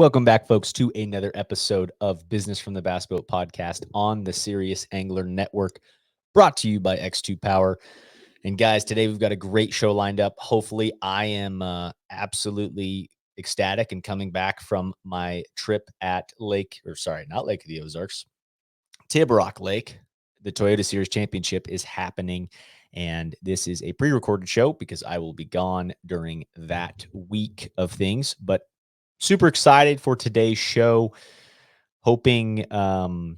Welcome back, folks, to another episode of Business from the Bass Boat Podcast on the Serious Angler Network, brought to you by X2 Power. And guys, today we've got a great show lined up. Hopefully, I am absolutely ecstatic and coming back from my trip at not Lake of the Ozarks, Tiburock Lake. The Toyota Series Championship is happening, and this is a pre-recorded show because I will be gone during that week of things, but super excited for today's show. Hoping I'm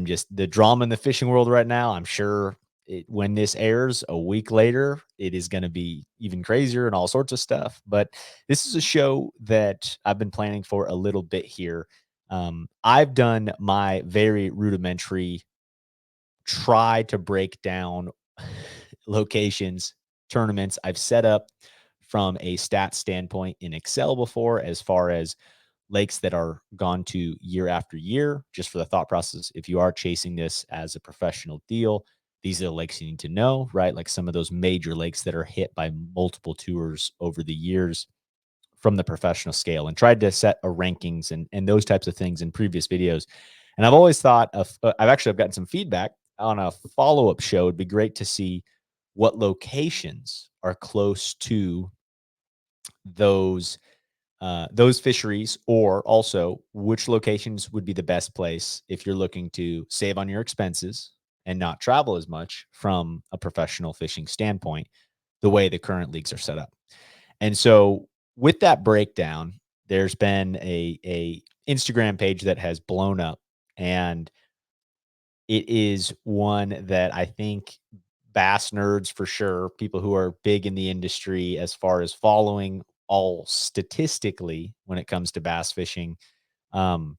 just the drama in the fishing world right now. I'm sure when this airs a week later, it is going to be even crazier and all sorts of stuff. But this is a show that I've been planning for a little bit here. I've done my very rudimentary try to break down locations, tournaments I've set up from a stat standpoint in Excel before, as far as lakes that are gone to year after year, just for the thought process. If you are chasing this as a professional deal, these are the lakes you need to know, right? Like some of those major lakes that are hit by multiple tours over the years from the professional scale, and tried to set a rankings and those types of things in previous videos. And I've always thought I've gotten some feedback on a follow-up show. It'd be great to see what locations are close to those fisheries, or also which locations would be the best place if you're looking to save on your expenses and not travel as much from a professional fishing standpoint, the way the current leagues are set up. And so with that breakdown, there's been a Instagram page that has blown up, and it is one that I think bass nerds, for sure, people who are big in the industry as far as following all statistically when it comes to bass fishing, um,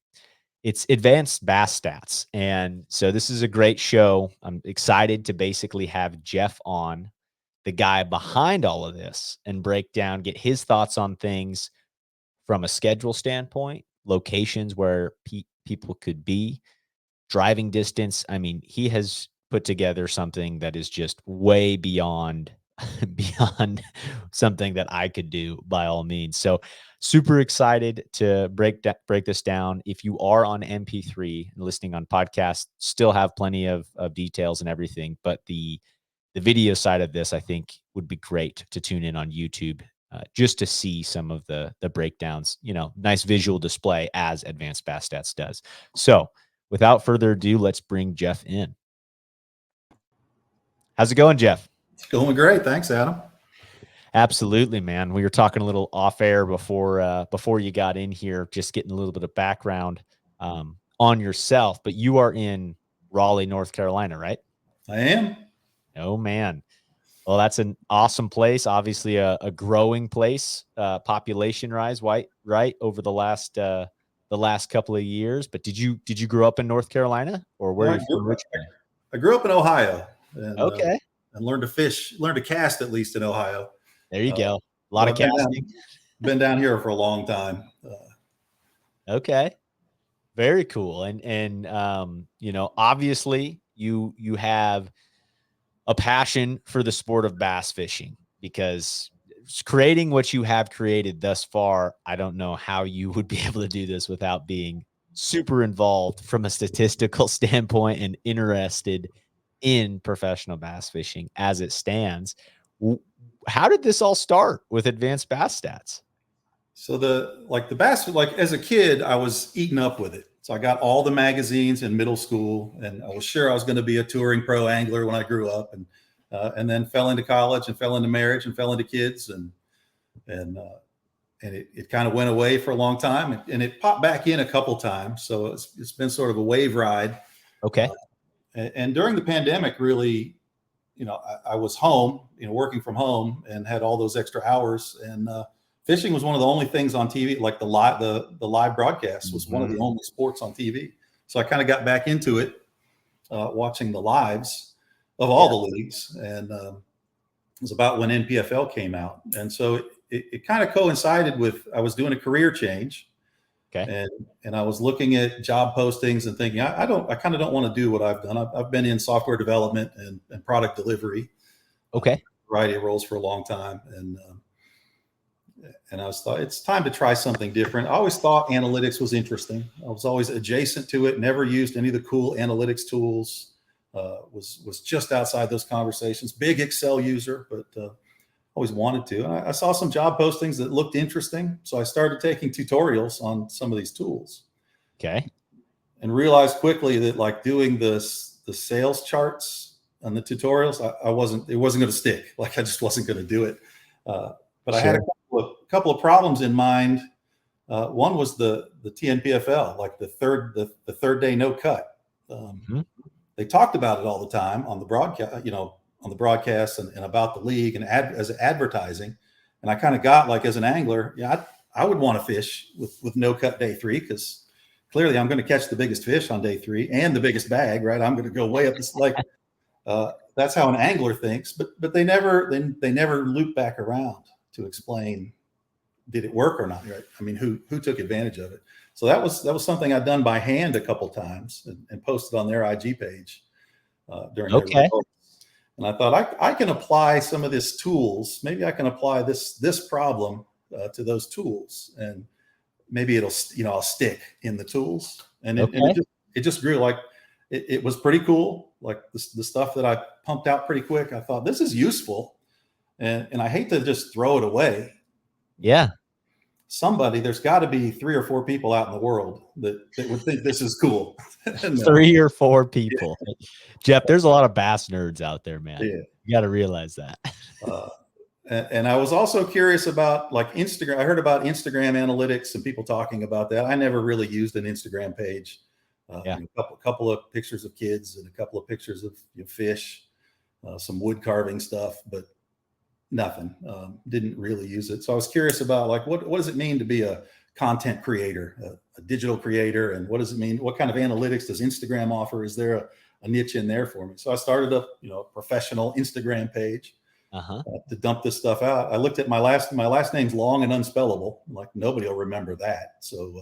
it's Advanced Bass Stats. And so this is a great show. I'm excited to basically have Jeff on, the guy behind all of this, and break down, get his thoughts on things from a schedule standpoint, locations where people could be, driving distance. I mean, he has put together something that is just way beyond beyond something that I could do, by all means. So super excited to break this down. If you are on MP3 and listening on podcast, still have plenty of details and everything, but the video side of this, I think, would be great to tune in on YouTube, just to see some of the breakdowns, nice visual display as Advanced Bass Stats does. So without further ado, let's bring Jeff in. How's it going, Jeff? It's going great. Thanks, Adam. Absolutely, man. We were talking a little off air before you got in here, just getting a little bit of background on yourself. But you are in Raleigh, North Carolina, right? I am. Oh, man. Well, that's an awesome place. Obviously, a growing place, population rise, right, over the last couple of years. But did you grow up in North Carolina, or where are you from originally? I grew up in Ohio, and okay, and learned to cast, at least in Ohio. There you go. A lot of casting. Been down here for a long time. Okay, very cool. And obviously you have a passion for the sport of bass fishing, because creating what you have created thus far, I don't know how you would be able to do this without being super involved from a statistical standpoint and interested in professional bass fishing as it stands. How did this all start with Advanced Bass Stats? So the bass, as a kid, I was eaten up with it. So I got all the magazines in middle school, and I was sure I was going to be a touring pro angler when I grew up, and then fell into college and fell into marriage and fell into kids, and it kind of went away for a long time, and it popped back in a couple times. So it's been sort of a wave ride. Okay. And during the pandemic, really, I was home, working from home, and had all those extra hours, and fishing was one of the only things on TV, like the live broadcast was one of the only sports on TV. So I kind of got back into it, watching the lives of all the leagues. And it was about when NPFL came out. And so it kind of coincided with, I was doing a career change. Okay. And I was looking at job postings and thinking, I kind of don't want to do what I've done. I've been in software development and product delivery. Okay. Variety of roles for a long time. And I thought it's time to try something different. I always thought analytics was interesting. I was always adjacent to it. Never used any of the cool analytics tools. Was just outside those conversations. Big Excel user, but always wanted to. And I saw some job postings that looked interesting, so I started taking tutorials on some of these tools. Okay. And realized quickly that like doing the sales charts and the tutorials, it wasn't going to stick. Like I just wasn't going to do it. But I had a couple of problems in mind. One was the TNPFL, like the third day no cut. They talked about it all the time on the broadcast, on the broadcast and about the league and as advertising. And I kind of got like, as an angler, I would want to fish with no cut day 3, because clearly I'm going to catch the biggest fish on day 3 and the biggest bag, right? I'm going to go way up this lake. That's how an angler thinks, but they never loop back around to explain, did it work or not, right? I mean, who took advantage of it? So that was something I'd done by hand a couple times and posted on their IG page during their results. And I thought I can apply some of these tools. Maybe I can apply this problem to those tools, and maybe it'll, I'll stick in the tools. And it just grew. Like it was pretty cool. Like the stuff that I pumped out pretty quick, I thought this is useful, and I hate to just throw it away. Yeah. There's got to be 3 or 4 people out in the world that would think this is cool. 3 or 4 people. Yeah. Jeff, there's a lot of bass nerds out there, man. Yeah. You got to realize that. And I was also curious about like Instagram. I heard about Instagram analytics and people talking about that. I never really used an Instagram page. A couple of pictures of kids and a couple of pictures of fish, some wood carving stuff, but nothing. Didn't really use it. So I was curious about like, what does it mean to be a content creator, a digital creator? And what does it mean? What kind of analytics does Instagram offer? Is there a niche in there for me? So I started a professional Instagram page to dump this stuff out. I looked at my last name's long and unspellable. Like nobody will remember that. So,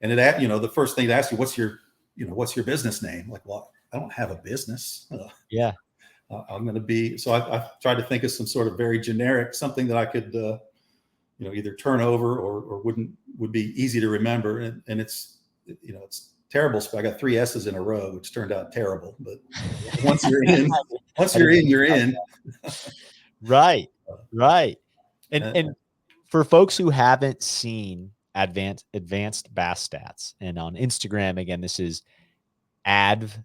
and the first thing to ask you, what's your business name? Like, well, I don't have a business. I'm going to be, so I tried to think of some sort of very generic, something that I could, either turn over or would be easy to remember. And it's terrible. I got 3 S's in a row, which turned out terrible, but once you're in, you're in. Right. And for folks who haven't seen advanced bass stats, and on Instagram, again, this is adv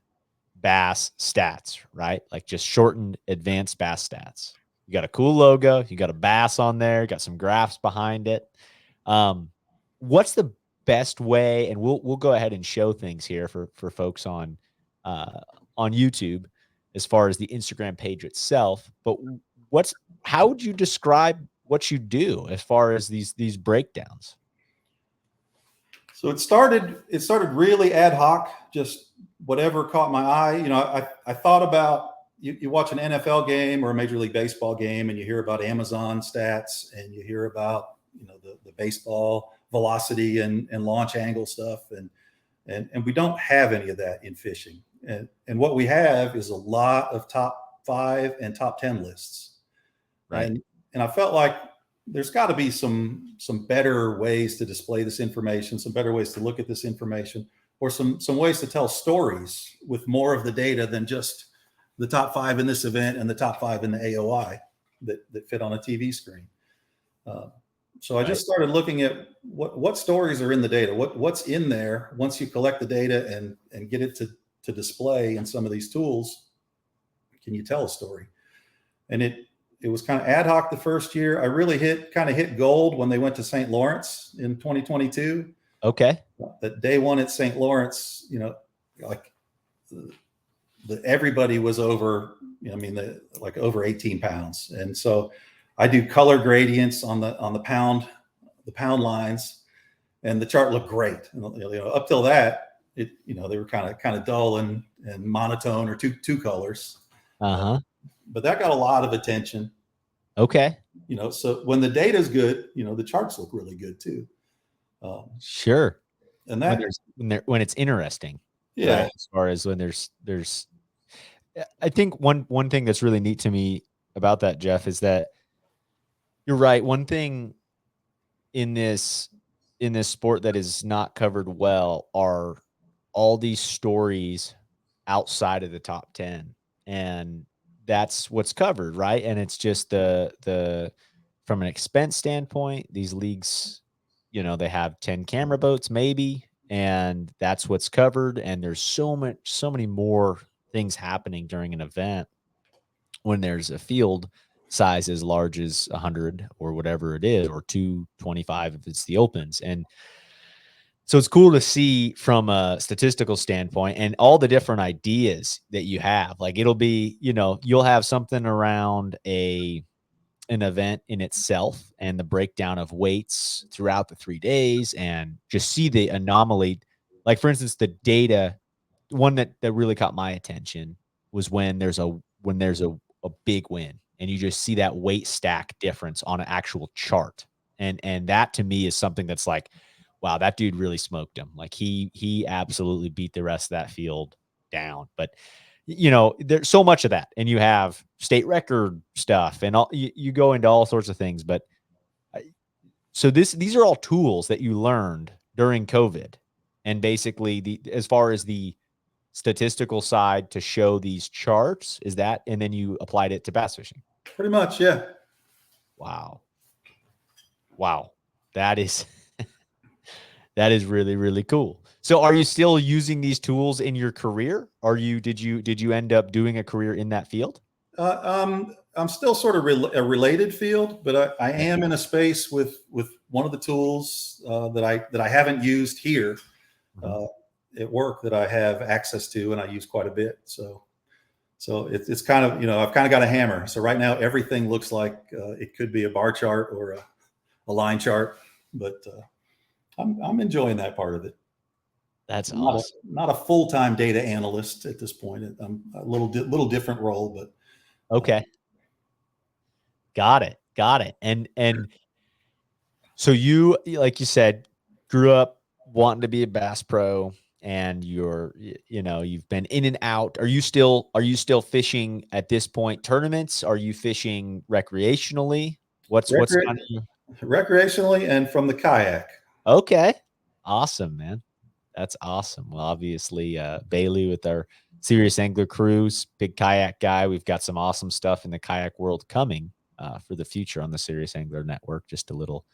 bass stats, right? Like just shortened advanced bass stats. You got a cool logo, you got a bass on there, got some graphs behind it. What's the best way? And we'll go ahead and show things here for folks on YouTube as far as the Instagram page itself. But how would you describe what you do as far as these breakdowns? So it started really ad hoc, just whatever caught my eye. I thought about, you watch an NFL game or a Major League Baseball game and you hear about Amazon stats and you hear about, the baseball velocity and launch angle stuff. And we don't have any of that in fishing. And what we have is a lot of top 5 and top 10 lists. Right. And I felt like there's got to be some better ways to display this information, some better ways to look at this information, or some ways to tell stories with more of the data than just the top 5 in this event and the top 5 in the AOI that fit on a TV screen. So I just started looking at what stories are in the data, what's in there once you collect the data and get it to display in some of these tools. Can you tell a story? And it was kind of ad hoc the first year. I really hit gold when they went to St. Lawrence in 2022. Okay. That day 1 at St. Lawrence, everybody was over, over 18 pounds. And so I do color gradients on the pound lines, and the chart looked great. Up till that, they were kind of dull and monotone, or two colors. But that got a lot of attention. Okay. So when the data is good, the charts look really good too. Sure. And that when it's interesting. Yeah. Right? As far as when there's, I think one thing that's really neat to me about that, Jeff, is that you're right. One thing in this sport that is not covered well are all these stories outside of the top 10, and that's what's covered, right? And it's just the from an expense standpoint, these leagues, they have 10 camera boats maybe, and that's what's covered. And there's so many more things happening during an event when there's a field size as large as 100 or whatever it is, or 225 if it's the opens. And so it's cool to see from a statistical standpoint and all the different ideas that you have. Like it'll be, you'll have something around an event in itself and the breakdown of weights throughout the 3 days, and just see the anomaly. Like for instance, the data one that really caught my attention was when there's a big win and you just see that weight stack difference on an actual chart. And that to me is something that's like, wow, that dude really smoked him. Like he absolutely beat the rest of that field down. But there's so much of that, and you have state record stuff, and all you go into all sorts of things. But so these are all tools that you learned during COVID, and basically as far as the statistical side to show these charts is that, and then you applied it to bass fishing. Pretty much, yeah. Wow, that is that is really, really cool. So are you still using these tools in your career? Did you end up doing a career in that field? I'm still sort of a related field, but I am in a space with one of the tools that I haven't used here at work that I have access to, and I use quite a bit. So it's kind of, I've kind of got a hammer. So right now everything looks like it could be a bar chart or a line chart, but I'm enjoying that part of it. That's I'm awesome. Not a full-time data analyst at this point. I'm a little different role, but okay. Got it. And so you, like you said, grew up wanting to be a bass pro, and you've been in and out. Are you still fishing at this point tournaments? Are you fishing recreationally? What's kind of recreationally and from the kayak. Okay. Awesome, man. That's awesome. Well, obviously, Bailey with our Serious Angler Cruise, big kayak guy. We've got some awesome stuff in the kayak world coming for the future on the Serious Angler Network. Just a little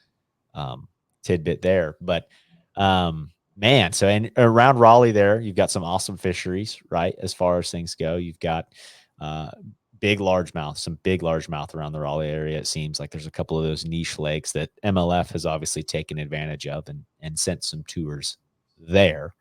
tidbit there. But man, so and around Raleigh there, you've got some awesome fisheries, right? As far as things go, you've got some big largemouth around the Raleigh area. It seems like there's a couple of those niche lakes that MLF has obviously taken advantage of and sent some tours there.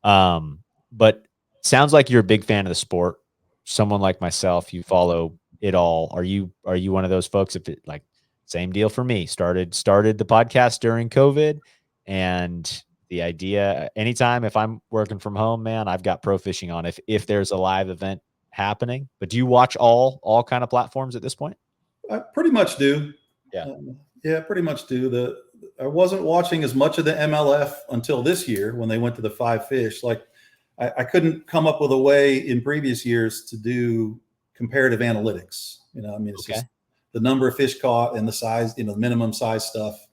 But sounds like you're a big fan of the sport. Someone like myself, you follow it all. Are you one of those folks? If it like same deal for me, started the podcast during COVID, and the idea anytime if I'm working from home, man, I've got pro fishing on if there's a live event happening. But do you watch all kind of platforms at this point? I pretty much do. Yeah. Yeah, pretty much do. I wasn't watching as much of the MLF until this year when they went to the 5 fish. Like I couldn't come up with a way in previous years to do comparative analytics. I mean, it's just the number of fish caught and the size, the minimum size stuff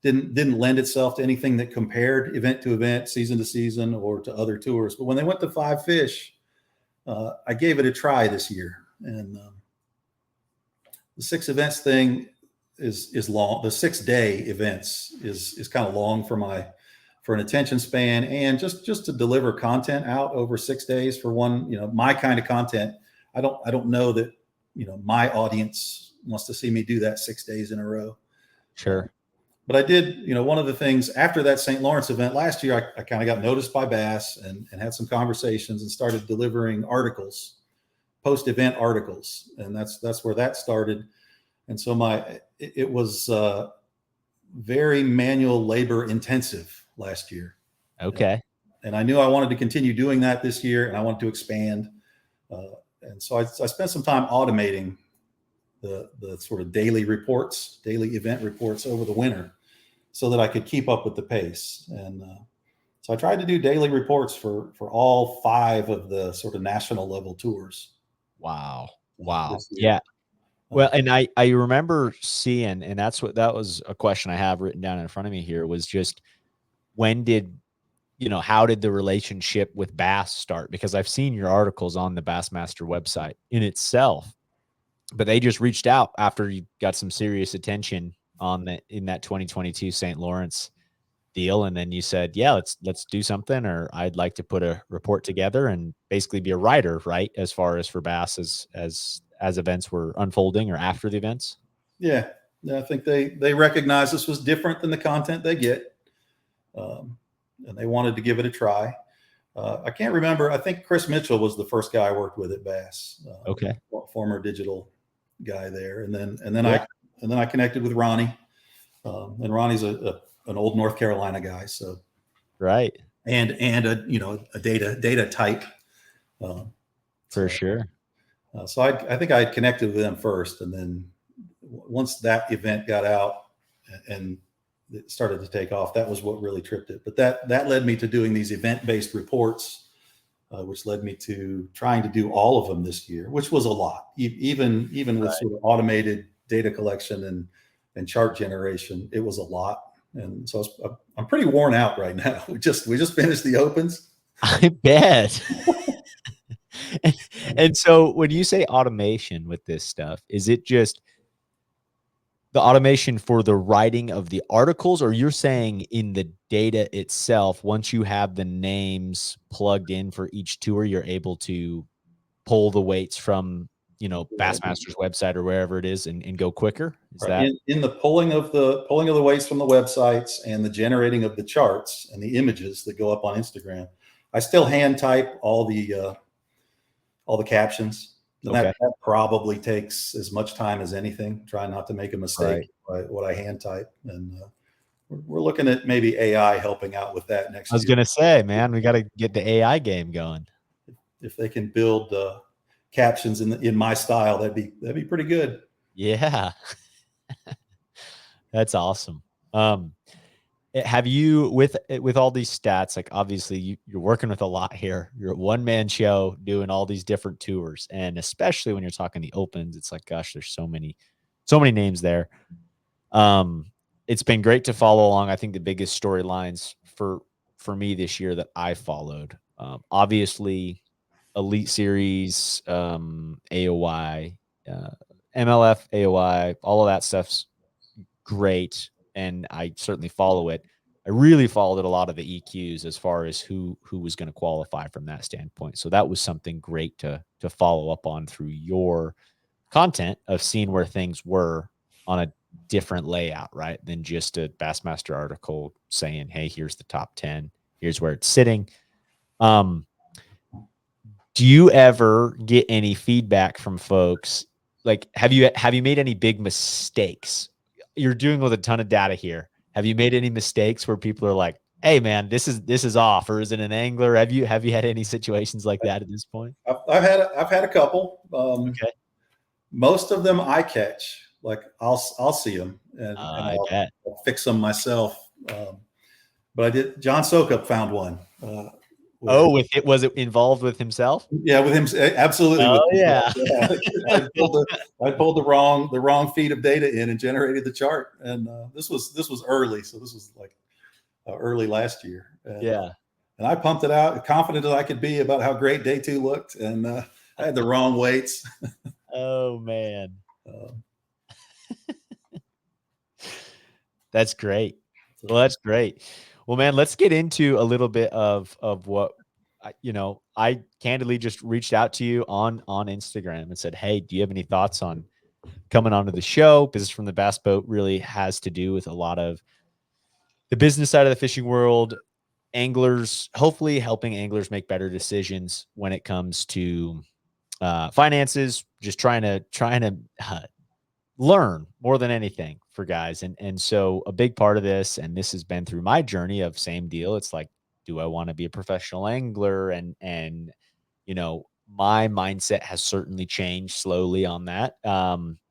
didn't lend itself to anything that compared event to event, season to season, or to other tours. But when they went to 5 fish, I gave it a try this year, and the 6 events thing is long. The 6-day events is kind of long for an attention span, and just to deliver content out over 6 days for one, my kind of content. I don't know that, my audience wants to see me do that 6 days in a row. Sure. But I did, one of the things after that St. Lawrence event last year, I kind of got noticed by Bass and had some conversations and started delivering articles, post-event articles. And that's where that started. And so it was very manual labor intensive last year. Okay. And I knew I wanted to continue doing that this year, and I wanted to expand. And so I spent some time automating the sort of daily event reports over the winter so that I could keep up with the pace. And so I tried to do daily reports for all 5 of the sort of national level tours. Wow. Yeah. Well, and I remember seeing, and that was a question I have written down in front of me here, was just when did, how did the relationship with Bass start? Because I've seen your articles on the Bassmaster website in itself, but they just reached out after you got some serious attention in that 2022 St. Lawrence deal, and then you said, "Yeah, let's do something," or "I'd like to put a report together and basically be a writer," right? As far as for Bass as events were unfolding or after the events. Yeah, I think they recognized this was different than the content they get, um, and they wanted to give it a try. I can't remember. I think Chris Mitchell was the first guy I worked with at Bass, Okay. former digital guy there, and then Yeah. I connected with Ronnie, and Ronnie's an old North Carolina guy, so Right. and a data type. Um, For so sure. so I think I had connected with them first, and then once that event got out and it started to take off, that was what really tripped it. But that led me to doing these event-based reports, which led me to trying to do all of them this year, which was a lot. Even with sort of automated data collection and chart generation, it was a lot. And so I'm pretty worn out right now. We just finished the opens. I bet. And so when you say automation with this stuff, is it just the automation for the writing of the articles, or you're saying in the data itself, once you have the names plugged in for each tour, you're able to pull the weights from, Bassmaster's website or wherever it is and go quicker? Is Right. that In the pulling of the weights from the websites and the generating of the charts and the images that go up on Instagram, I still hand type all the captions, and okay? that probably takes as much time as anything. Try not to make a mistake Right. by what I hand type, and we're looking at maybe AI helping out with that I next was year. gonna say, man, we got to get the AI game going. If they can build captions in my style, that'd be pretty good. Yeah, that's awesome. Um, Have you with all these stats, like obviously you're working with a lot here. You're a one man show doing all these different tours, and especially when you're talking the opens, it's like, gosh, there's so many names there. Um, it's been great to follow along. I think the biggest storylines for me this year that I followed, obviously, Elite Series, AOY, uh, MLF, AOY, all of that stuff's great, and I certainly follow it. I really followed a lot of the EQs as far as who was going to qualify from that standpoint. So that was something great to follow up on through your content of seeing where things were on a different layout, right? Than just a Bassmaster article saying, "Hey, here's the top 10. Here's where it's sitting." Um, do you ever get any feedback from folks? Like, have you made any big mistakes? You're doing with a ton of data here. Have you made any mistakes where people are like, "Hey, man, this is off," or is it an angler? Have you had any situations like that at this point? I've had a couple. Okay, Most of them I catch. Like I'll see them and I bet. I'll fix them myself. But I did. John Sokup found one. Where Oh, with it was it involved with himself? Yeah, with him, absolutely with Oh himself. yeah. Yeah. I pulled the wrong feed of data in and generated the chart. And this was early, so this was like early last year, Yeah. and I pumped it out, confident as I could be about how great day two looked, and I had the wrong weights. Oh man. Uh, That's great. Well, so that's great. Well, man, let's get into a little bit of what I candidly just reached out to you on Instagram and said, "Hey, do you have any thoughts on coming onto the show?" Business from the Bass Boat really has to do with a lot of the business side of the fishing world, anglers, hopefully helping anglers make better decisions when it comes to finances, just trying to learn more than anything for guys. And so a big part of this, and this has been through my journey of same deal. It's like, do I want to be a professional angler? And my mindset has certainly changed slowly on that.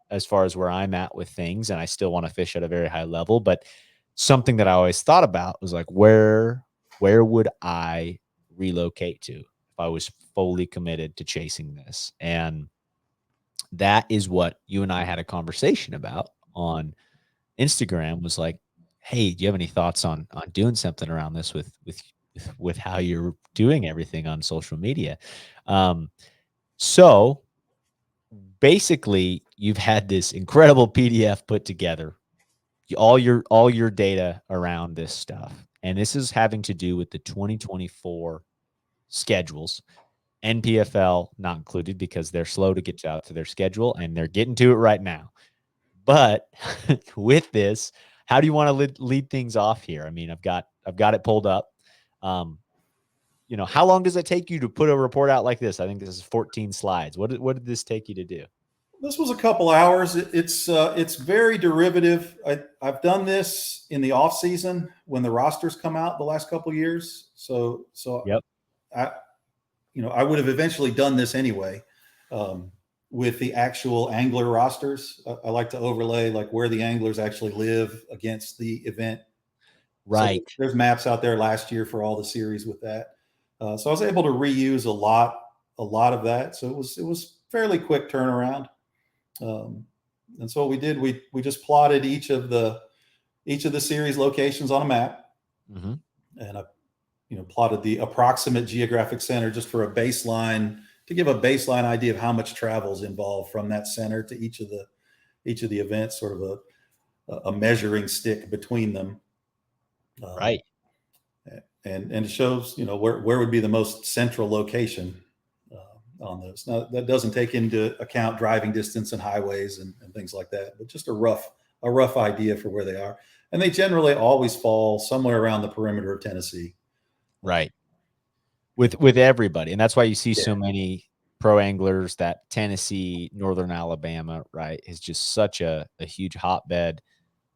As far as where I'm at with things, and I still want to fish at a very high level, but something that I always thought about was like, where would I relocate to if I was fully committed to chasing this? And That is what you and I had a conversation about on Instagram, was like, hey, do you have any thoughts on doing something around this with how you're doing everything on social media? Um, so basically, you've had this incredible PDF put together, all your data around this stuff, and this is having to do with the 2024 schedules. NPFL not included because they're slow to get out to their schedule, and they're getting to it right now. But with this, how do you want to lead things off here? I mean, I've got it pulled up. Um, how long does it take you to put a report out like this? I think this is 14 slides. What did this take you to do? This was a couple hours. It's very derivative. I've done this in the off season when the rosters come out the last couple of years. So Yep. I I would have eventually done this anyway. With the actual angler rosters, I like to overlay like where the anglers actually live against the event. So Right. there's maps out there last year for all the series with that. So I was able to reuse a lot of that. So it was fairly quick turnaround. And so what we did, we just plotted each of the series locations on a map, Mm-hmm. and I plotted the approximate geographic center just for a baseline, to give a baseline idea of how much travel is involved from that center to each of the events, sort of a measuring stick between them. Right. And it shows where would be the most central location on those. Now that doesn't take into account driving distance and highways and things like that, but just a rough idea for where they are. And they generally always fall somewhere around the perimeter of Tennessee. Right. With everybody, and that's why you see Yeah. so many pro anglers. That Tennessee, Northern Alabama, right, is just such a huge hotbed.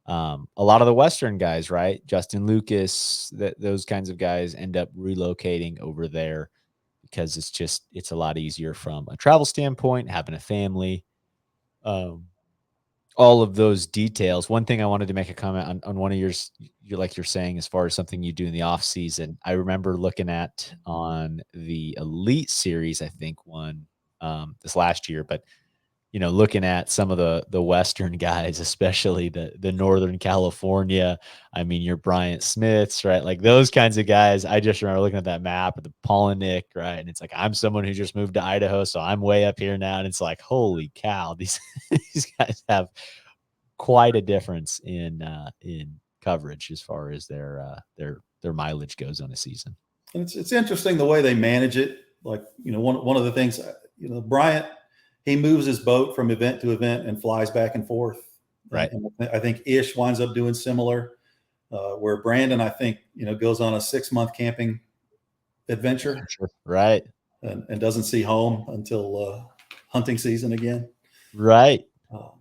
A lot of the Western guys, right, Justin Lucas, those kinds of guys end up relocating over there because it's a lot easier from a travel standpoint, having a family, um, all of those details. One thing I wanted to make a comment on one of yours, like you're saying, as far as something you do in the off season. I remember looking at on the Elite Series, I think one this last year, but looking at some of the Western guys, especially the Northern California. I mean, your Bryant Smiths, right? Like those kinds of guys. I just remember looking at that map of the Polinick, right? And it's like, I'm someone who just moved to Idaho, so I'm way up here now. And it's like, holy cow, these these guys have quite a difference in coverage as far as their mileage goes on a season. And it's interesting the way they manage it. Like, one of the things, Bryant, he moves his boat from event to event and flies back and forth. Right. And I think Ish winds up doing similar, where Brandon, I think, goes on a 6-month camping adventure, Sure. Right. and doesn't see home until hunting season again. Right. Um,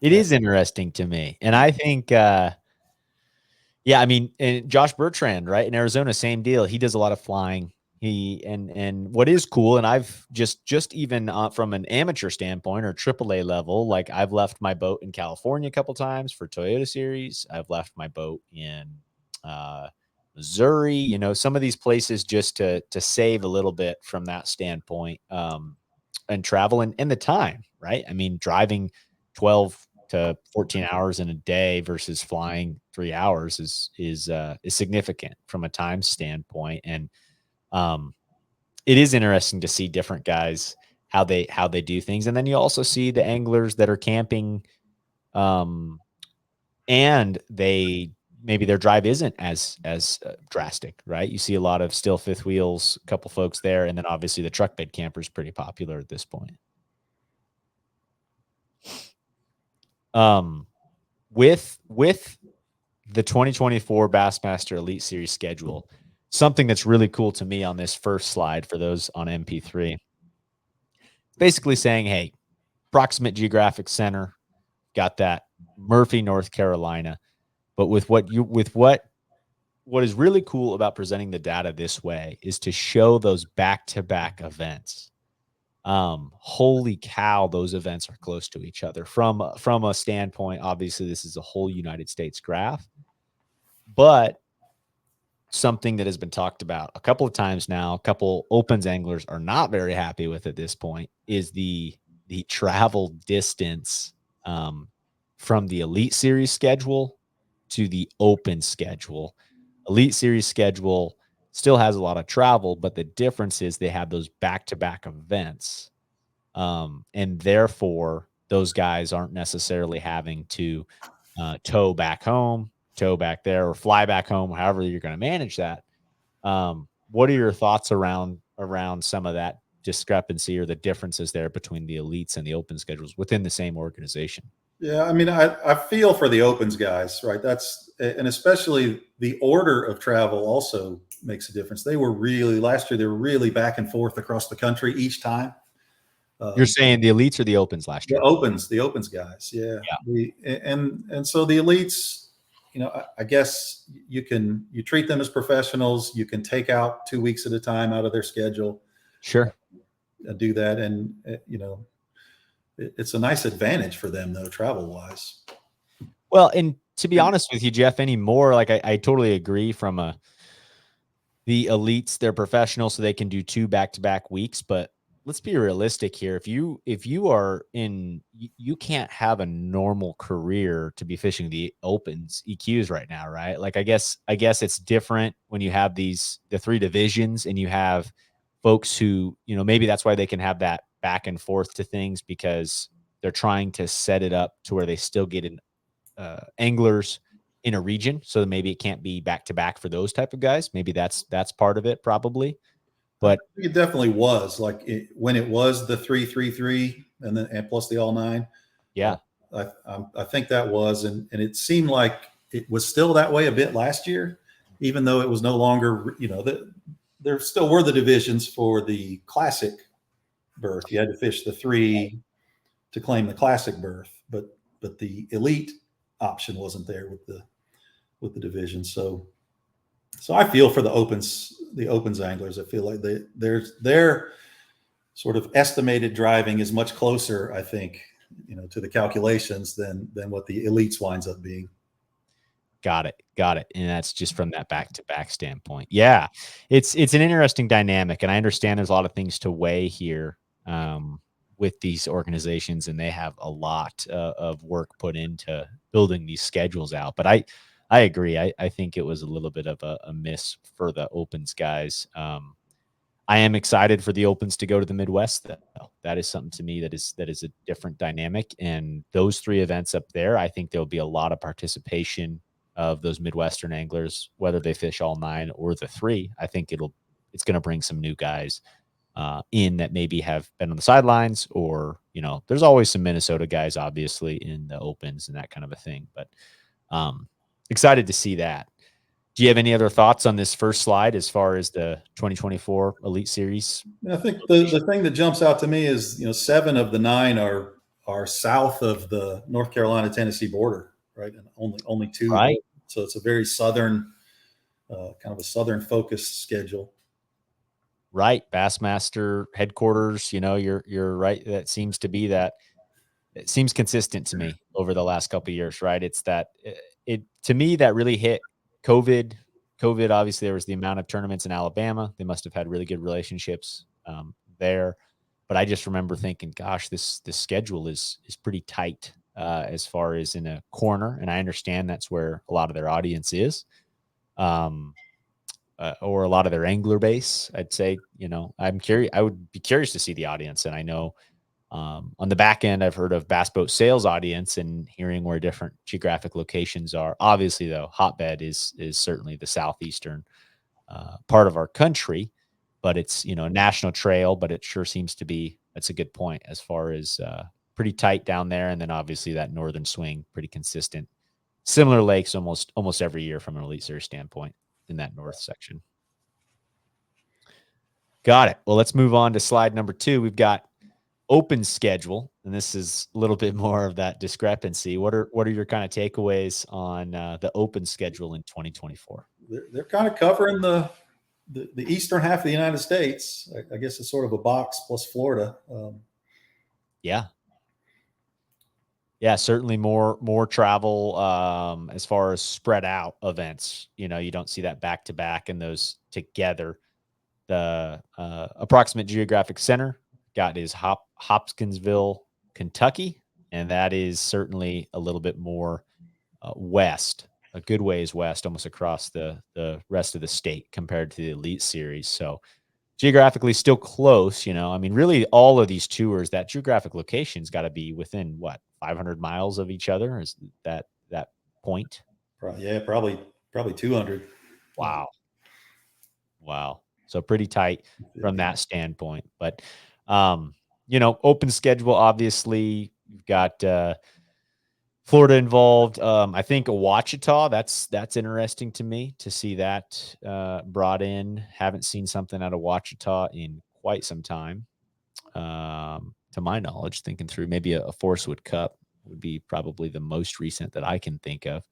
It yeah. is interesting to me. And I think yeah, I mean, and Josh Bertrand, right, in Arizona, same deal. He does a lot of flying. And what is cool, and I've just even from an amateur standpoint or AAA level, like I've left my boat in California a couple times for Toyota Series. I've left my boat in uh, Missouri. Some of these places just to save a little bit from that standpoint, and travel and the time, right? I mean, driving 12 to 14 hours in a day versus flying 3 hours is significant from a time standpoint. And um, it is interesting to see different guys how they do things. And then you also see the anglers that are camping, um, and they maybe their drive isn't as drastic, right? You see a lot of still fifth wheels, a couple folks there, and then obviously the truck bed camper is pretty popular at this point. Um, with the 2024 Bassmaster Elite Series schedule, something that's really cool to me on this first slide for those on MP3, basically saying, hey, approximate geographic center, got that, Murphy, North Carolina. But what is really cool about presenting the data this way is to show those back-to-back events. Holy cow, those events are close to each other from a standpoint. Obviously, this is a whole United States graph, but something that has been talked about a couple of times now, a couple opens anglers are not very happy with at this point, is the the travel distance from the Elite Series schedule to the Open schedule. Elite Series schedule still has a lot of travel, but the difference is they have those back-to-back events. And therefore, those guys aren't necessarily having to tow back home, tow back there, or fly back home, however you're going to manage that. What are your thoughts around some of that discrepancy or the differences there between the elites and the open schedules within the same organization? Yeah, I mean, I feel for the opens guys, right? That's, and especially the order of travel also makes a difference. They were really, last year, they were really back and forth across the country each time. You're saying the elites or the opens last year? The opens guys, yeah. Yeah. And so the elites, I guess you treat them as professionals. You can take out 2 weeks at a time out of their schedule. Sure. Do that, and it's a nice advantage for them though, travel wise. Well, and to be honest with you, Jeff, anymore, like I totally agree from the elites, they're professional, so they can do 2 back-to-back weeks, but let's be realistic here. If you are in you can't have a normal career to be fishing the opens EQs right now, right? Like I guess it's different when you have the 3 divisions and you have folks who, maybe that's why they can have that back and forth to things because they're trying to set it up to where they still get in anglers in a region, so that maybe it can't be back to back for those type of guys. Maybe that's part of it, probably. I But think it definitely was like when it was the 3-3-3 and plus the all 9. yeah, I think that was, and it seemed like it was still that way a bit last year, even though it was no longer, there still were the divisions for the classic berth. You had to fish the 3 to claim the classic berth, but the elite option wasn't there with the division. So I feel for the opens anglers. I feel like their sort of estimated driving is much closer, I think, to the calculations than what the elites winds up being. got it, and that's just from that back to back standpoint. Yeah, it's an interesting dynamic, and I understand there's a lot of things to weigh here with these organizations, and they have a lot of work put into building these schedules out. But I agree. I think it was a little bit of a miss for the opens guys. I am excited for the opens to go to the Midwest, though. That is something to me that is a different dynamic. And those 3 events up there, I think there'll be a lot of participation of those Midwestern anglers, whether they fish all 9 or the 3. I think it's going to bring some new guys in that maybe have been on the sidelines, or there's always some Minnesota guys, obviously, in the opens and that kind of a thing. But excited to see that. Do you have any other thoughts on this first slide as far as the 2024 Elite Series? I think the thing that jumps out to me is 7 of the 9 are south of the North Carolina Tennessee border, right? And only 2, Right. So it's a very southern, kind of a southern focused schedule. Right, Bassmaster headquarters. You're right. That seems to be that. It seems consistent to me over the last couple of years, right? It's that it to me that really hit COVID. COVID, obviously, there was the amount of tournaments in Alabama. They must have had really good relationships there. But I just remember thinking, gosh, this schedule is pretty tight as far as in a corner, and I understand that's where a lot of their audience is, or a lot of their angler base. I'd say, I'm curious. I would be curious to see the audience, and I know. On the back end, I've heard of bass boat sales audience and hearing where different geographic locations are. Obviously, though, hotbed is certainly the southeastern part of our country, but it's national trail. But it sure seems to be, that's a good point, as far as pretty tight down there, and then obviously that northern swing, pretty consistent. Similar lakes almost every year from an Elite Series standpoint in that north section. Got it. Well, let's move on to slide number 2. We've got open schedule, and this is a little bit more of that discrepancy. What are your kind of takeaways on the open schedule in 2024? They're kind of covering the eastern half of the United States. I guess it's sort of a box plus Florida. Yeah, certainly more travel as far as spread out events. You don't see that back to back and those together. The approximate geographic center got is Hopkinsville, Kentucky, and that is certainly a little bit more west, a good ways west, almost across the rest of the state compared to the Elite Series. So geographically still close, you know. I mean, really all of these tours, that geographic location's got to be within what, 500 miles of each other? Is that point? Yeah, probably 200. Wow. Wow. So pretty tight from that standpoint. But you know, open schedule, obviously. You've got Florida involved. I think Ouachita, that's interesting to me to see that brought in. Haven't seen something out of Ouachita in quite some time. To my knowledge, thinking through, maybe a Forest Wood Cup would be probably the most recent that I can think of.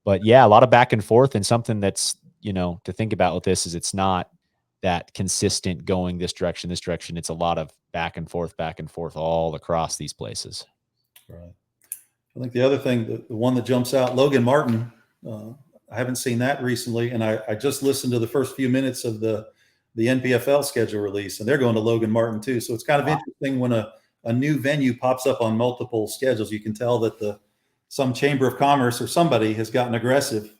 But yeah, a lot of back and forth, and something that's, you know, to think about with this is it's not that consistent going this direction, this direction. It's a lot of back and forth all across these places. Right. I think the other thing, the one that jumps out, Logan Martin. I haven't seen that recently, and I just listened to the first few minutes of the NPFL schedule release, and they're going to Logan Martin too. So it's kind of interesting when a new venue pops up on multiple schedules. You can tell that some chamber of commerce or somebody has gotten aggressive.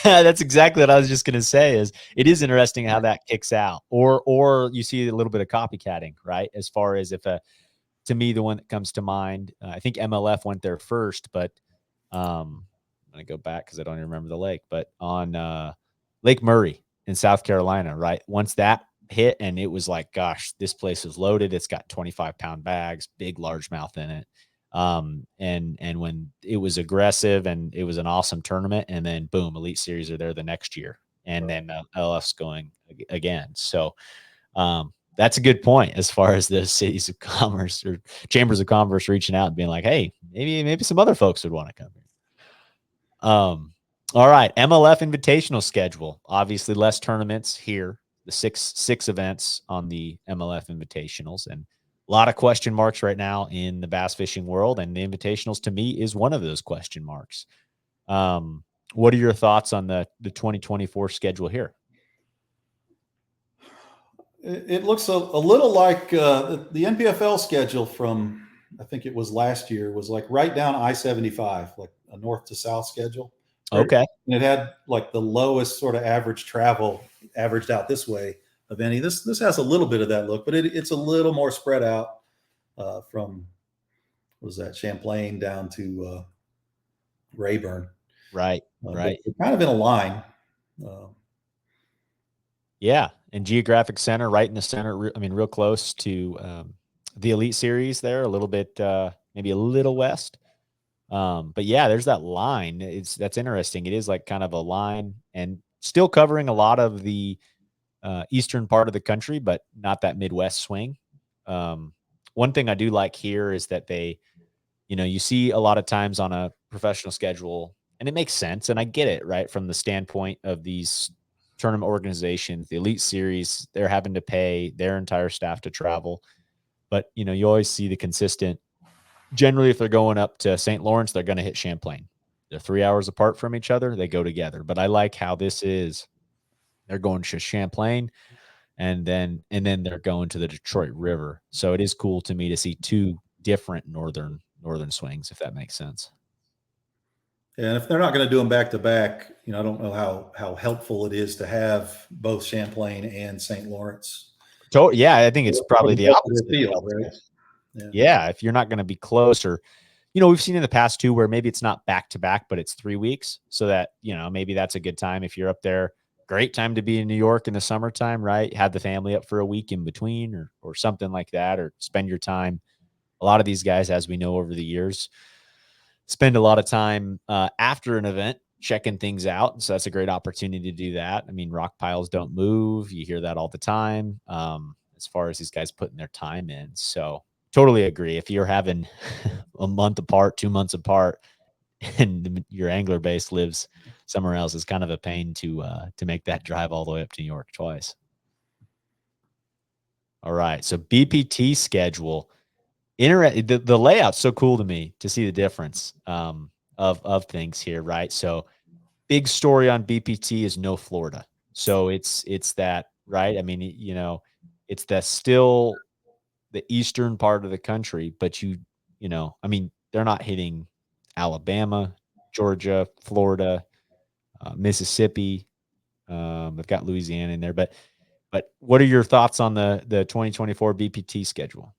That's exactly what I was just going to say. Is it is interesting how that kicks out, or you see a little bit of copycatting, right? As far as if to me, the one that comes to mind, I think MLF went there first, but I'm going to go back because I don't even remember the lake, but on Lake Murray in South Carolina, right? Once that hit, and it was like, gosh, this place is loaded. It's got 25-pound bags, big largemouth in it. And when it was aggressive and it was an awesome tournament, and then boom, Elite Series are there the next year, and then LF's going again. So that's a good point as far as the cities of commerce or chambers of commerce reaching out and being like, hey, maybe some other folks would want to come here. All right, MLF Invitational schedule. Obviously, less tournaments here. The six events on the MLF Invitationals, and a lot of question marks right now in the bass fishing world. And the Invitationals, to me, is one of those question marks. What are your thoughts on the 2024 schedule here? It looks a little like the NPFL schedule from, I think it was last year, was like right down I-75, like a north to south schedule. Okay. And it had like the lowest sort of average travel averaged out this way of any. This has a little bit of that look, but it's a little more spread out from, what was that, Champlain down to Rayburn. Right. Right. But kind of in a line. Yeah, and geographic center, right in the center. I mean, real close to the Elite Series there, a little bit, maybe a little west. But yeah, there's that line. That's interesting. It is like kind of a line, and still covering a lot of the eastern part of the country, but not that Midwest swing. One thing I do like here is that they, you know, you see a lot of times on a professional schedule, and it makes sense, and I get it, right, from the standpoint of these tournament organizations, the Elite Series, they're having to pay their entire staff to travel. But, you know, you always see the consistent, generally, if they're going up to St. Lawrence, they're going to hit Champlain. They're 3 hours apart from each other. They go together. But I like how this is, they're going to Champlain, and then they're going to the Detroit River. So it is cool to me to see two different northern swings, if that makes sense. And if they're not going to do them back to back, you know, I don't know how helpful it is to have both Champlain and St. Lawrence. Yeah, I think it's probably the opposite. Field, right? Yeah, if you're not going to be close, or, you know, we've seen in the past too, where maybe it's not back to back, but it's 3 weeks. So that, you know, maybe that's a good time if you're up there. Great time to be in New York in the summertime, right? Have the family up for a week in between, or something like that, or spend your time. A lot of these guys, as we know over the years, spend a lot of time after an event checking things out. So that's a great opportunity to do that. I mean, rock piles don't move. You hear that all the time, as far as these guys putting their time in. So totally agree. If you're having a month apart, 2 months apart, and your angler base lives somewhere else, it's kind of a pain to make that drive all the way up to New York twice. All right. So BPT schedule. The layout's so cool to me to see the difference of things here, right? So big story on BPT is no Florida. So it's that, right? I mean, you know, it's that still the eastern part of the country, but I mean, they're not hitting Alabama, Georgia, Florida, Mississippi. They've got Louisiana in there, but what are your thoughts on the 2024 BPT schedule?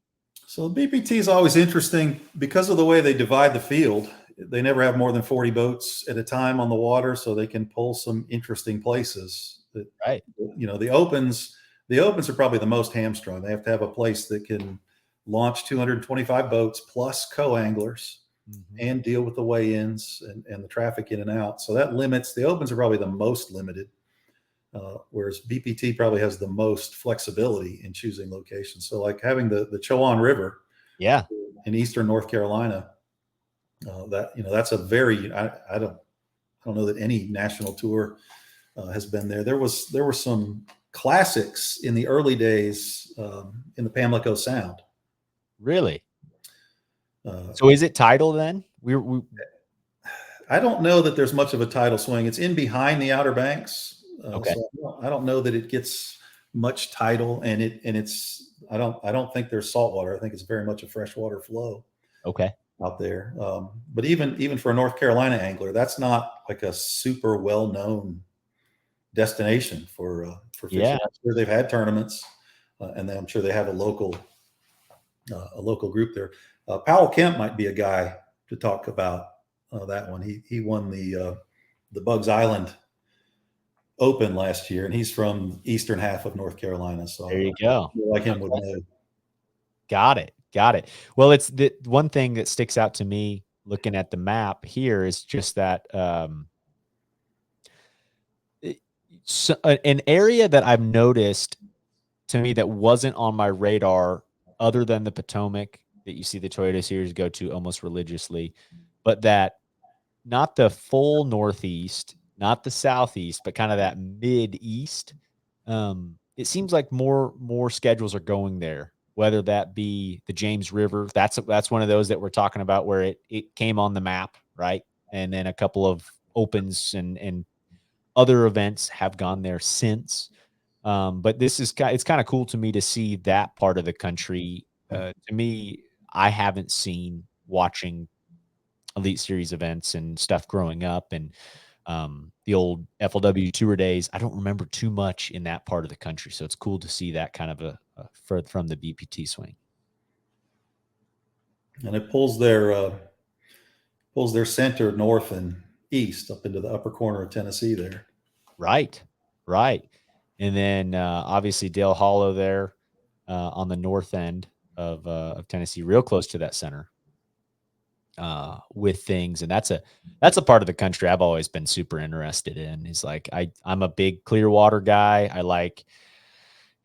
So BPT is always interesting because of the way they divide the field. They never have more than 40 boats at a time on the water, so they can pull some interesting places. That, Right. the opens are probably the most hamstrung. They have to have a place that can launch 225 boats plus co-anglers Mhm. and deal with the weigh-ins and the traffic in and out. So that limits the opens are probably the most limited. Whereas BPT probably has the most flexibility in choosing locations. So, like having the Chowan River Yeah. in eastern North Carolina, that's a very I don't know that any national tour has been there. There were some classics in the early days in the Pamlico Sound. Really? Uh, So is it tidal then? We I don't know that there's much of a tidal swing. It's in behind the Outer Banks, okay. so I don't know that it gets much tidal, and it's I don't think there's saltwater. I think it's very much a freshwater flow Okay. out there. But even for a North Carolina angler, that's not like a super well known destination for Yeah. fishing. I'm sure they've had tournaments, and then I'm sure they have a local group there. Powell Kemp might be a guy to talk about that one. He won the Bugs Island Open last year, and he's from eastern half of North Carolina. So There you go. like him would Okay. know. Got it. Got it. Well, it's the one thing that sticks out to me looking at the map here is just that an area that I've noticed to me that wasn't on my radar other than the Potomac that you see the Toyota Series go to almost religiously, but that not the full Northeast, not the Southeast, but kind of that mid-east. It seems like more schedules are going there, whether that be the James River. That's one of those that we're talking about where it came on the map, right? And then a couple of opens and other events have gone there since. But it's kind of cool to me to see that part of the country. To me, I haven't seen watching Elite Series events and stuff growing up, and the old FLW tour days. I don't remember too much in that part of the country, so it's cool to see that kind of from the BPT swing. And it pulls their center north and east up into the upper corner of Tennessee there. Right, right, and then obviously Dale Hollow there on the north end of Tennessee, real close to that center. With things, and that's a part of the country I've always been super interested in. Is like I'm a big Clearwater guy. I like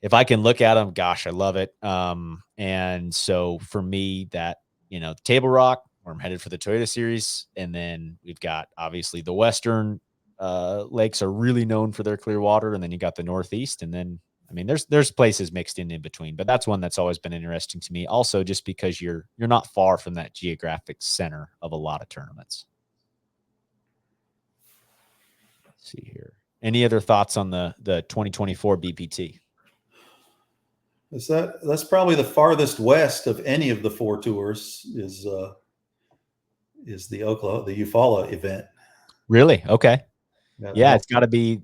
if I can look at them, gosh, I love it. And so for me, that Table Rock, where I'm headed for the Toyota Series, and then we've got obviously the Western lakes are really known for their clear water, and then you got the Northeast, and then I mean there's places mixed in between, but that's one that's always been interesting to me. Also, just because you're not far from that geographic center of a lot of tournaments. Let's see here. Any other thoughts on the 2024 BPT? That's probably the farthest west of any of the four tours is the Eufaula event. Really? Okay. I Yeah, don't it's got to be.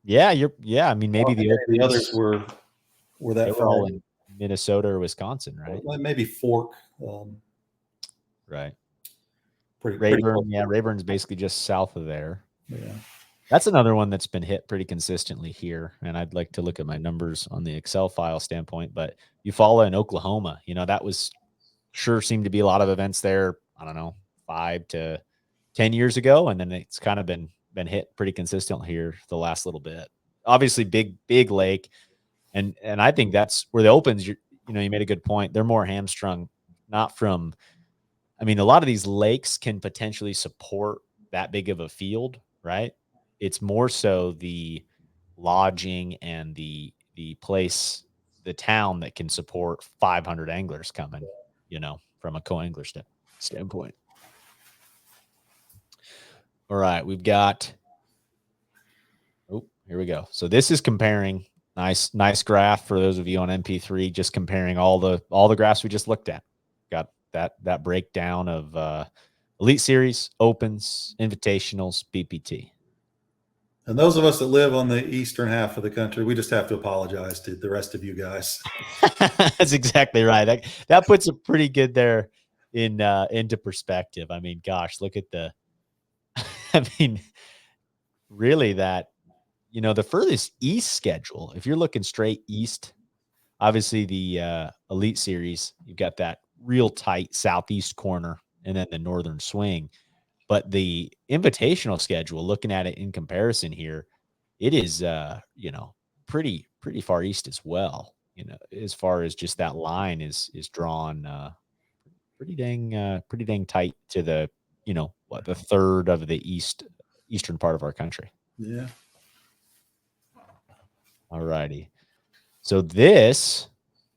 Yeah. I mean, maybe think the any of the others Opens, were they that were far. all in Minnesota or Wisconsin, right? Well, maybe Fork, Right. pretty close. Rayburn, yeah, Rayburn's basically just south of there. Yeah. That's another one that's been hit pretty consistently here, and I'd like to look at my numbers on the Excel file standpoint. But Eufaula in Oklahoma, that was sure seemed to be a lot of events there. I don't know, 5 to 10 years ago, and then it's kind of been hit pretty consistently here the last little bit. Obviously, big lake, and I think that's where the Opens. You made a good point. They're more hamstrung, not from. I mean, a lot of these lakes can potentially support that big of a field, right? It's more so the lodging and the place, the town that can support 500 anglers coming, from a co-angler standpoint. All right, we've got. Oh, here we go. So this is comparing Nice graph for those of you on MP3, just comparing all the graphs we just looked at. Got that breakdown of Elite Series, Opens, Invitationals, BPT. And those of us that live on the eastern half of the country, we just have to apologize to the rest of you guys. That's exactly right. That puts it pretty good there into perspective. I mean, gosh, look at the I mean, really that, the furthest east schedule, if you're looking straight east, obviously the Elite Series, you've got that real tight southeast corner and then the northern swing. But the invitational schedule, looking at it in comparison here, it is pretty far east as well. As far as just that line is drawn pretty dang tight to the the third of the eastern part of our country. Yeah. All righty. So this,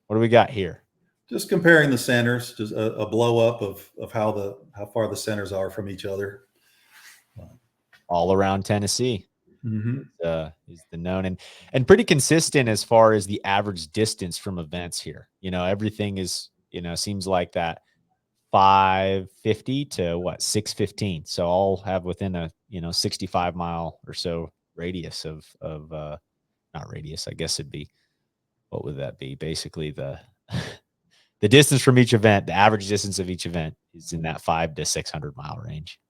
what do we got here? Just comparing the centers, just a blow up of how far the centers are from each other. All around Tennessee. Mm-hmm. Is the known and pretty consistent as far as the average distance from events here. Everything is, seems like that 550 to what 615. So all have within a 65-mile or so radius of not radius. I guess it'd be, what would that be? Basically the the distance from each event, the average distance of each event is in that 500 to 600-mile range.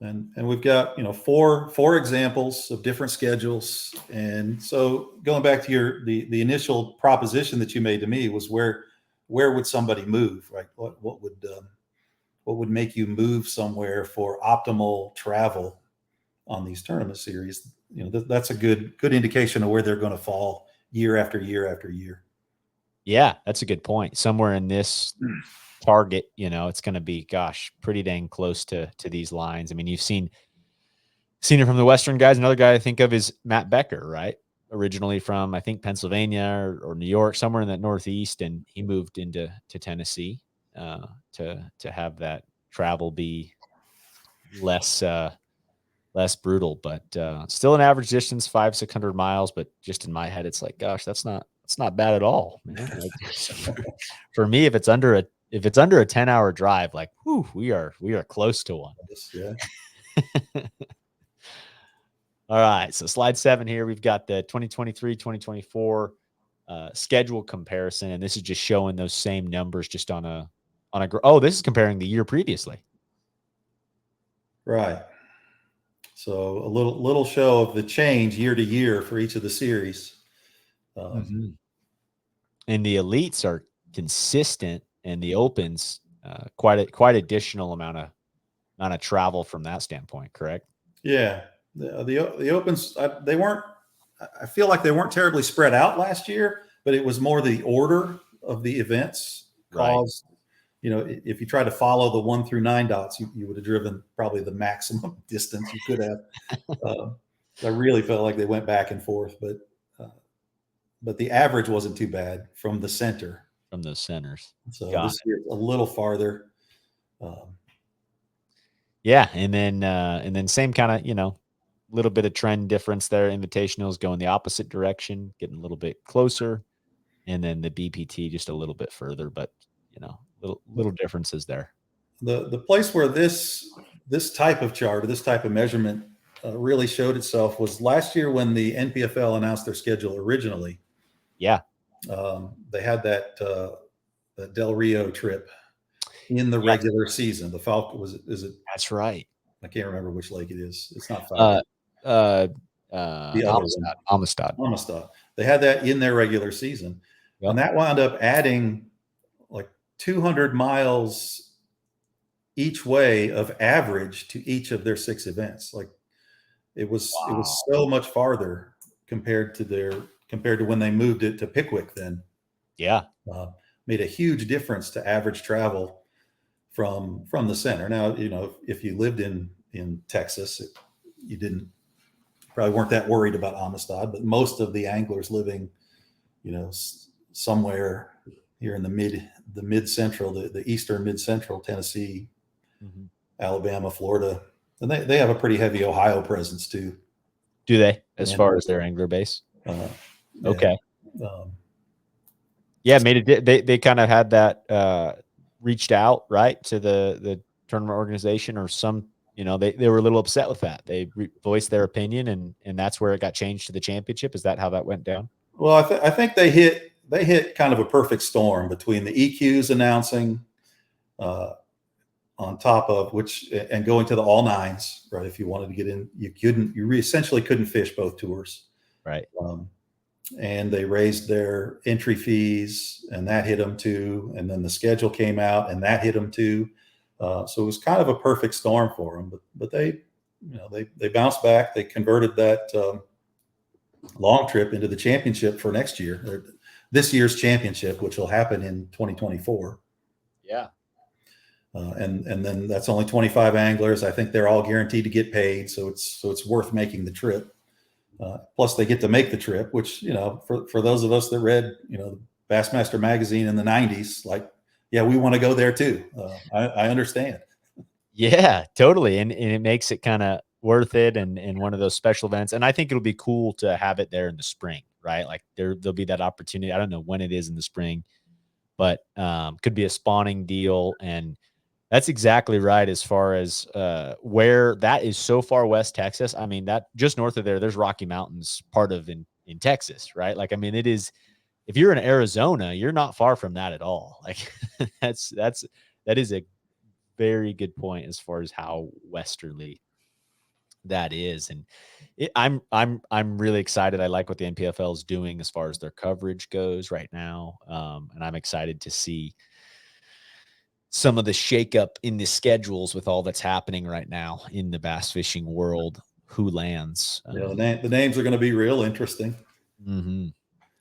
And we've got four examples of different schedules. And so going back to the initial proposition that you made to me was where would somebody move, right? What would make you move somewhere for optimal travel on these tournament series? That's a good indication of where they're going to fall year after year after year. Yeah, that's a good point. Somewhere in this target, it's going to be, gosh, pretty dang close to these lines. I mean, you've seen it from the Western guys. Another guy I think of is Matt Becker, right? Originally from, I think, Pennsylvania or New York, somewhere in that Northeast, and he moved into Tennessee to have that travel be less brutal, but still an average distance, 500-600 miles. But just in my head, it's like, gosh, that's not bad at all, man. Like, for me, if it's under a 10-hour drive, like, whew, we are close to one. Yeah. All right. So slide 7 here, we've got the 2023, 2024 schedule comparison. And this is just showing those same numbers just on a, this is comparing the year previously. Right. So a little show of the change year to year for each of the series. And the elites are consistent, and the opens quite additional amount of travel from that standpoint. Correct? Yeah, the opens they weren't. I feel like they weren't terribly spread out last year, but it was more the order of the events caused. Right. If you try to follow the 1 through 9 dots, you would have driven probably the maximum distance you could have. I really felt like they went back and forth, but the average wasn't too bad from the center. From those centers. So this year a little farther. Yeah, and then same kind of little bit of trend difference there. Invitationals going the opposite direction, getting a little bit closer, and then the BPT just a little bit further, but little differences there. The place where this type of chart or this type of measurement really showed itself was last year when the NPFL announced their schedule originally. Yeah, they had that Del Rio trip in the regular season. The Falcon is it? That's right. I can't remember which lake it is. It's not Falcon. The other Amistad. They had that in their regular season, and that wound up adding like 200 miles each way of average to each of their 6 events. Like it was so much farther compared to when they moved it to Pickwick then. Yeah. Made a huge difference to average travel from the center. Now, if you lived in Texas, you probably weren't that worried about Amistad, but most of the anglers living, somewhere here in the mid central, the eastern mid central Tennessee, Alabama, Florida, and they have a pretty heavy Ohio presence too. Do they, as far as their angler base? Okay. Um, Yeah, made it. They kind of had that reached out right to the tournament organization or some. They were a little upset with that. They voiced their opinion, and that's where it got changed to the championship. Is that how that went down? well, I think they hit kind of a perfect storm between the EQs announcing, uh, on top of which, and going to the all nines, right? If you wanted to get in, you essentially couldn't fish both tours. Right. Um, and they raised their entry fees, and that hit them too. And then the schedule came out, and that hit them too. So it was kind of a perfect storm for them. But they bounced back. They converted that long trip into the championship for next year, or this year's championship, which will happen in 2024. Yeah. And then that's only 25 anglers. I think they're all guaranteed to get paid, so it's worth making the trip. Plus, they get to make the trip, which, for those of us that read, Bassmaster magazine in the '90s, like, yeah, we want to go there too. I understand. Yeah, totally. And it makes it kind of worth it and one of those special events. And I think it'll be cool to have it there in the spring, right? Like there'll be that opportunity. I don't know when it is in the spring, but could be a spawning deal. And that's exactly right as far as where that is so far west Texas. I mean, that just north of there's Rocky Mountains part of in Texas, right? Like, I mean, it is, if you're in Arizona, you're not far from that at all. Like that is a very good point as far as how westerly that is. And I'm really excited. I like what the NPFL is doing as far as their coverage goes right now. And I'm excited to see some of the shakeup in the schedules with all that's happening right now in the bass fishing world. Who lands? The names are going to be real interesting. Mm-hmm.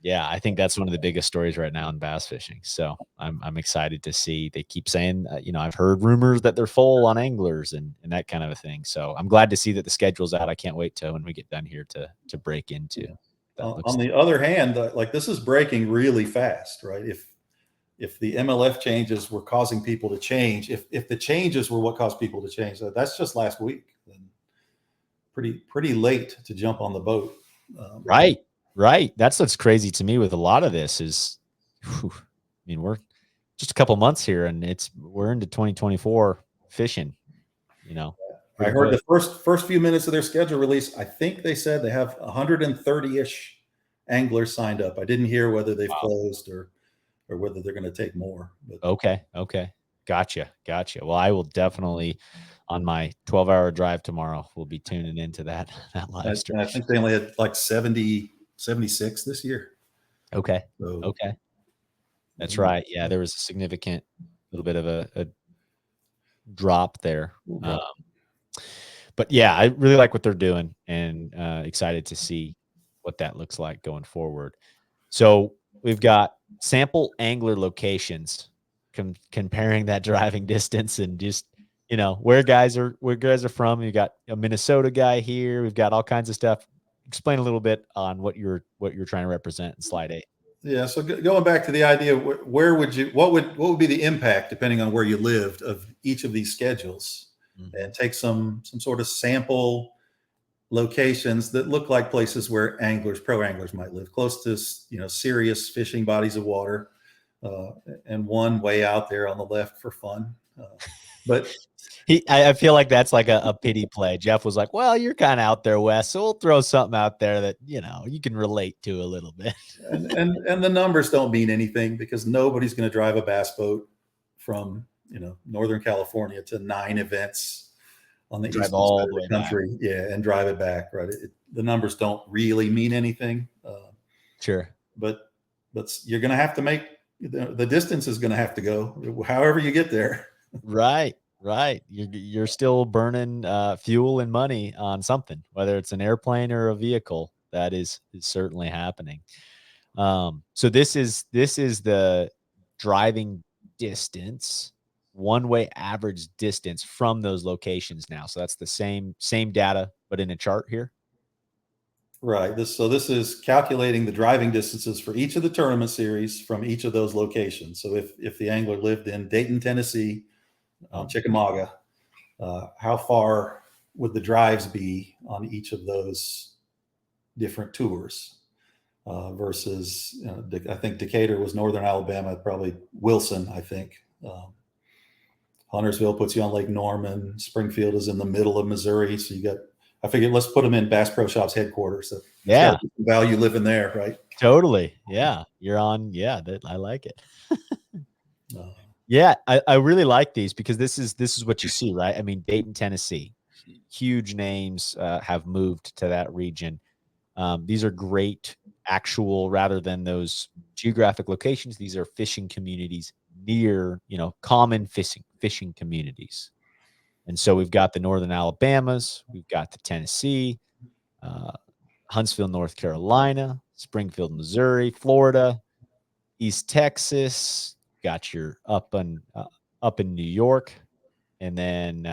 Yeah, I think that's one of the biggest stories right now in bass fishing. So I'm excited to see. They keep saying, I've heard rumors that they're full on anglers and that kind of a thing. So I'm glad to see that the schedule's out. I can't wait to when we get done here to break into. Yeah. That looks On the other hand, like, this is breaking really fast, right? If the MLF changes were causing people to change, if the changes were what caused people to change, that's just last week. And pretty late to jump on the boat. right. Right. That's what's crazy to me with a lot of this is, whew, I mean, we're just a couple months here and we're into 2024 fishing, I pretty heard quick. the first few minutes of their schedule release. I think they said they have 130-ish anglers signed up. I didn't hear whether they've Wow. closed or whether they're going to take more. But Okay. Gotcha. Well, I will definitely on my 12-hour drive tomorrow, we'll be tuning into that live stream. I think they only had like 76 this year. Okay. So, Okay. That's right. Yeah, there was a significant little bit of a drop there. But yeah, I really like what they're doing and excited to see what that looks like going forward. So we've got sample angler locations, comparing that driving distance and just where guys are from. You got a Minnesota guy here. We've got all kinds of stuff. Explain a little bit on what you're trying to represent in slide 8. yeah. So going back to the idea, where would you, what would be the impact, depending on where you lived, of each of these schedules, Mm-hmm. and take some sort of sample locations that look like places where pro anglers might live, close to serious fishing bodies of water, and one way out there on the left for fun. But I feel like that's like a pity play. Jeff was like, "Well, you're kind of out there, Wes, so we'll throw something out there that you can relate to a little bit." and the numbers don't mean anything, because nobody's going to drive a bass boat from Northern California to 9 events on the Drive eastern side all of the the way back. country, yeah, and drive it back, right? The numbers don't really mean anything. Sure. But you're going to have to make the distance is going to have to go however you get there. Right. You're still burning fuel and money on something, whether it's an airplane or a vehicle. That is certainly happening. So this is the driving distance, one way average distance from those locations now. So that's the same data, but in a chart here. Right. This is calculating the driving distances for each of the tournament series from each of those locations. So if the angler lived in Dayton, Tennessee, Chickamauga, how far would the drives be on each of those different tours? versus I think Decatur was northern Alabama, probably Wilson, I think. Huntersville puts you on Lake Norman. Springfield is in the middle of Missouri. So I figured let's put them in Bass Pro Shop's headquarters. So it's got value living there, right? Totally. Yeah. You're on. Yeah. I like it. Yeah. I really like these because this is what you see, right? I mean, Dayton, Tennessee, huge names have moved to that region. These are great actual, rather than those geographic locations. These are fishing communities near, common fishing communities. And so we've got the Northern Alabamas, we've got the Tennessee, uh, Huntsville, North Carolina, Springfield, Missouri, Florida, East Texas, got your up in New York, and then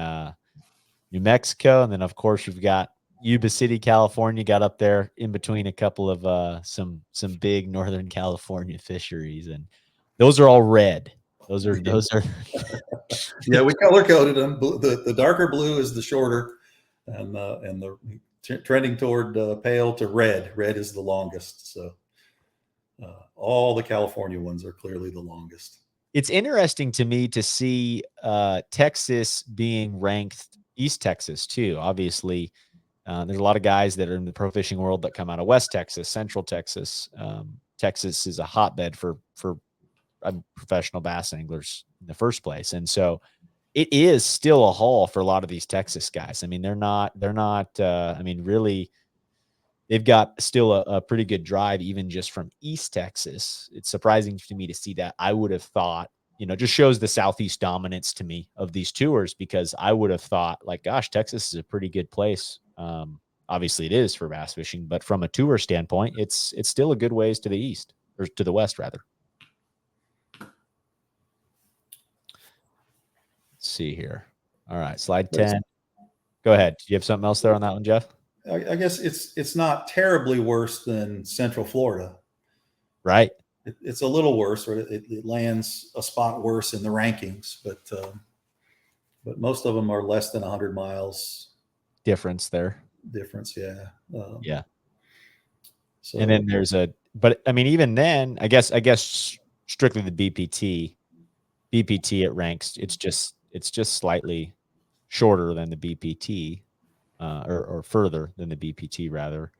New Mexico, and then of course you've got Yuba City, California, got up there in between a couple of some big Northern California fisheries, and those are all red. Those are Yeah, we color coded them. The darker blue is the shorter, and the trending toward pale to red. Red is the longest. So all the California ones are clearly the longest. It's interesting to me to see Texas being ranked, East Texas too. Obviously, there's a lot of guys that are in the pro fishing world that come out of West Texas, Central Texas. Texas is a hotbed for professional bass anglers in the first place, and so it is still a haul for a lot of these Texas guys. I mean, they're not. I mean, really, they've got still a pretty good drive, even just from East Texas. It's surprising to me to see that. I would have thought, just shows the Southeast dominance to me of these tours, because I would have thought, like, gosh, Texas is a pretty good place. Obviously, it is for bass fishing, but from a tour standpoint, it's still a good ways to the east, or to the west, rather. Let's see here. All right, slide 10. Go ahead. Do you have something else there on that one, Jeff? I guess it's not terribly worse than Central Florida. Right. It's a little worse, or it lands a spot worse in the rankings, but most of them are less than 100 miles difference there. Yeah. Yeah. So, and then but I mean, even then, I guess strictly the BPT it ranks. It's just slightly shorter than the BPT, or further than the BPT rather,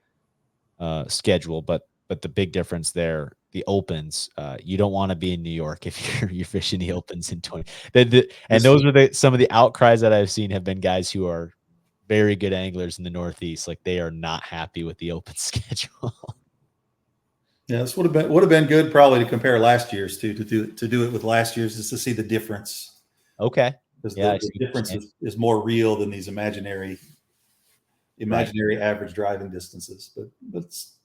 schedule. But the big difference there, the opens, you don't want to be in New York if you're fishing the opens in 20. And those are some of the outcries that I've seen have been guys who are very good anglers in the Northeast. Like, they are not happy with the open schedule. Yeah, this would have been good probably to compare last year's to do it with last year's, is to see the difference. Okay. Because the difference is more real than these imaginary average driving distances, but it's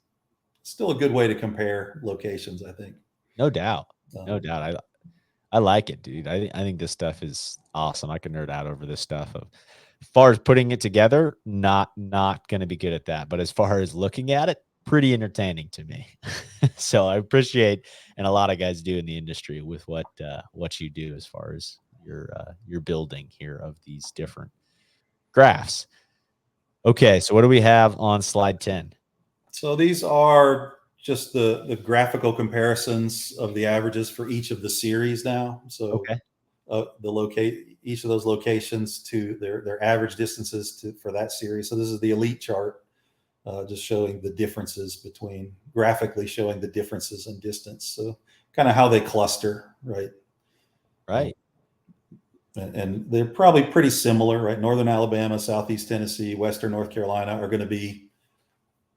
still a good way to compare locations, I think. No doubt. No doubt. I like it, dude. I think this stuff is awesome. I can nerd out over this stuff. As far as putting it together, not going to be good at that. But as far as looking at it, pretty entertaining to me. So I appreciate, and a lot of guys do in the industry, with what you do as far as your building here of these different graphs. Okay, so what do we have on slide 10? So these are just the graphical comparisons of the averages for each of the series now. So okay. Each of those locations to their average distances for that series. So this is the elite chart, just showing the differences graphically showing the differences in distance. So kind of how they cluster, right? Right. And they're probably pretty similar, right? Northern Alabama, Southeast Tennessee, Western North Carolina are going to be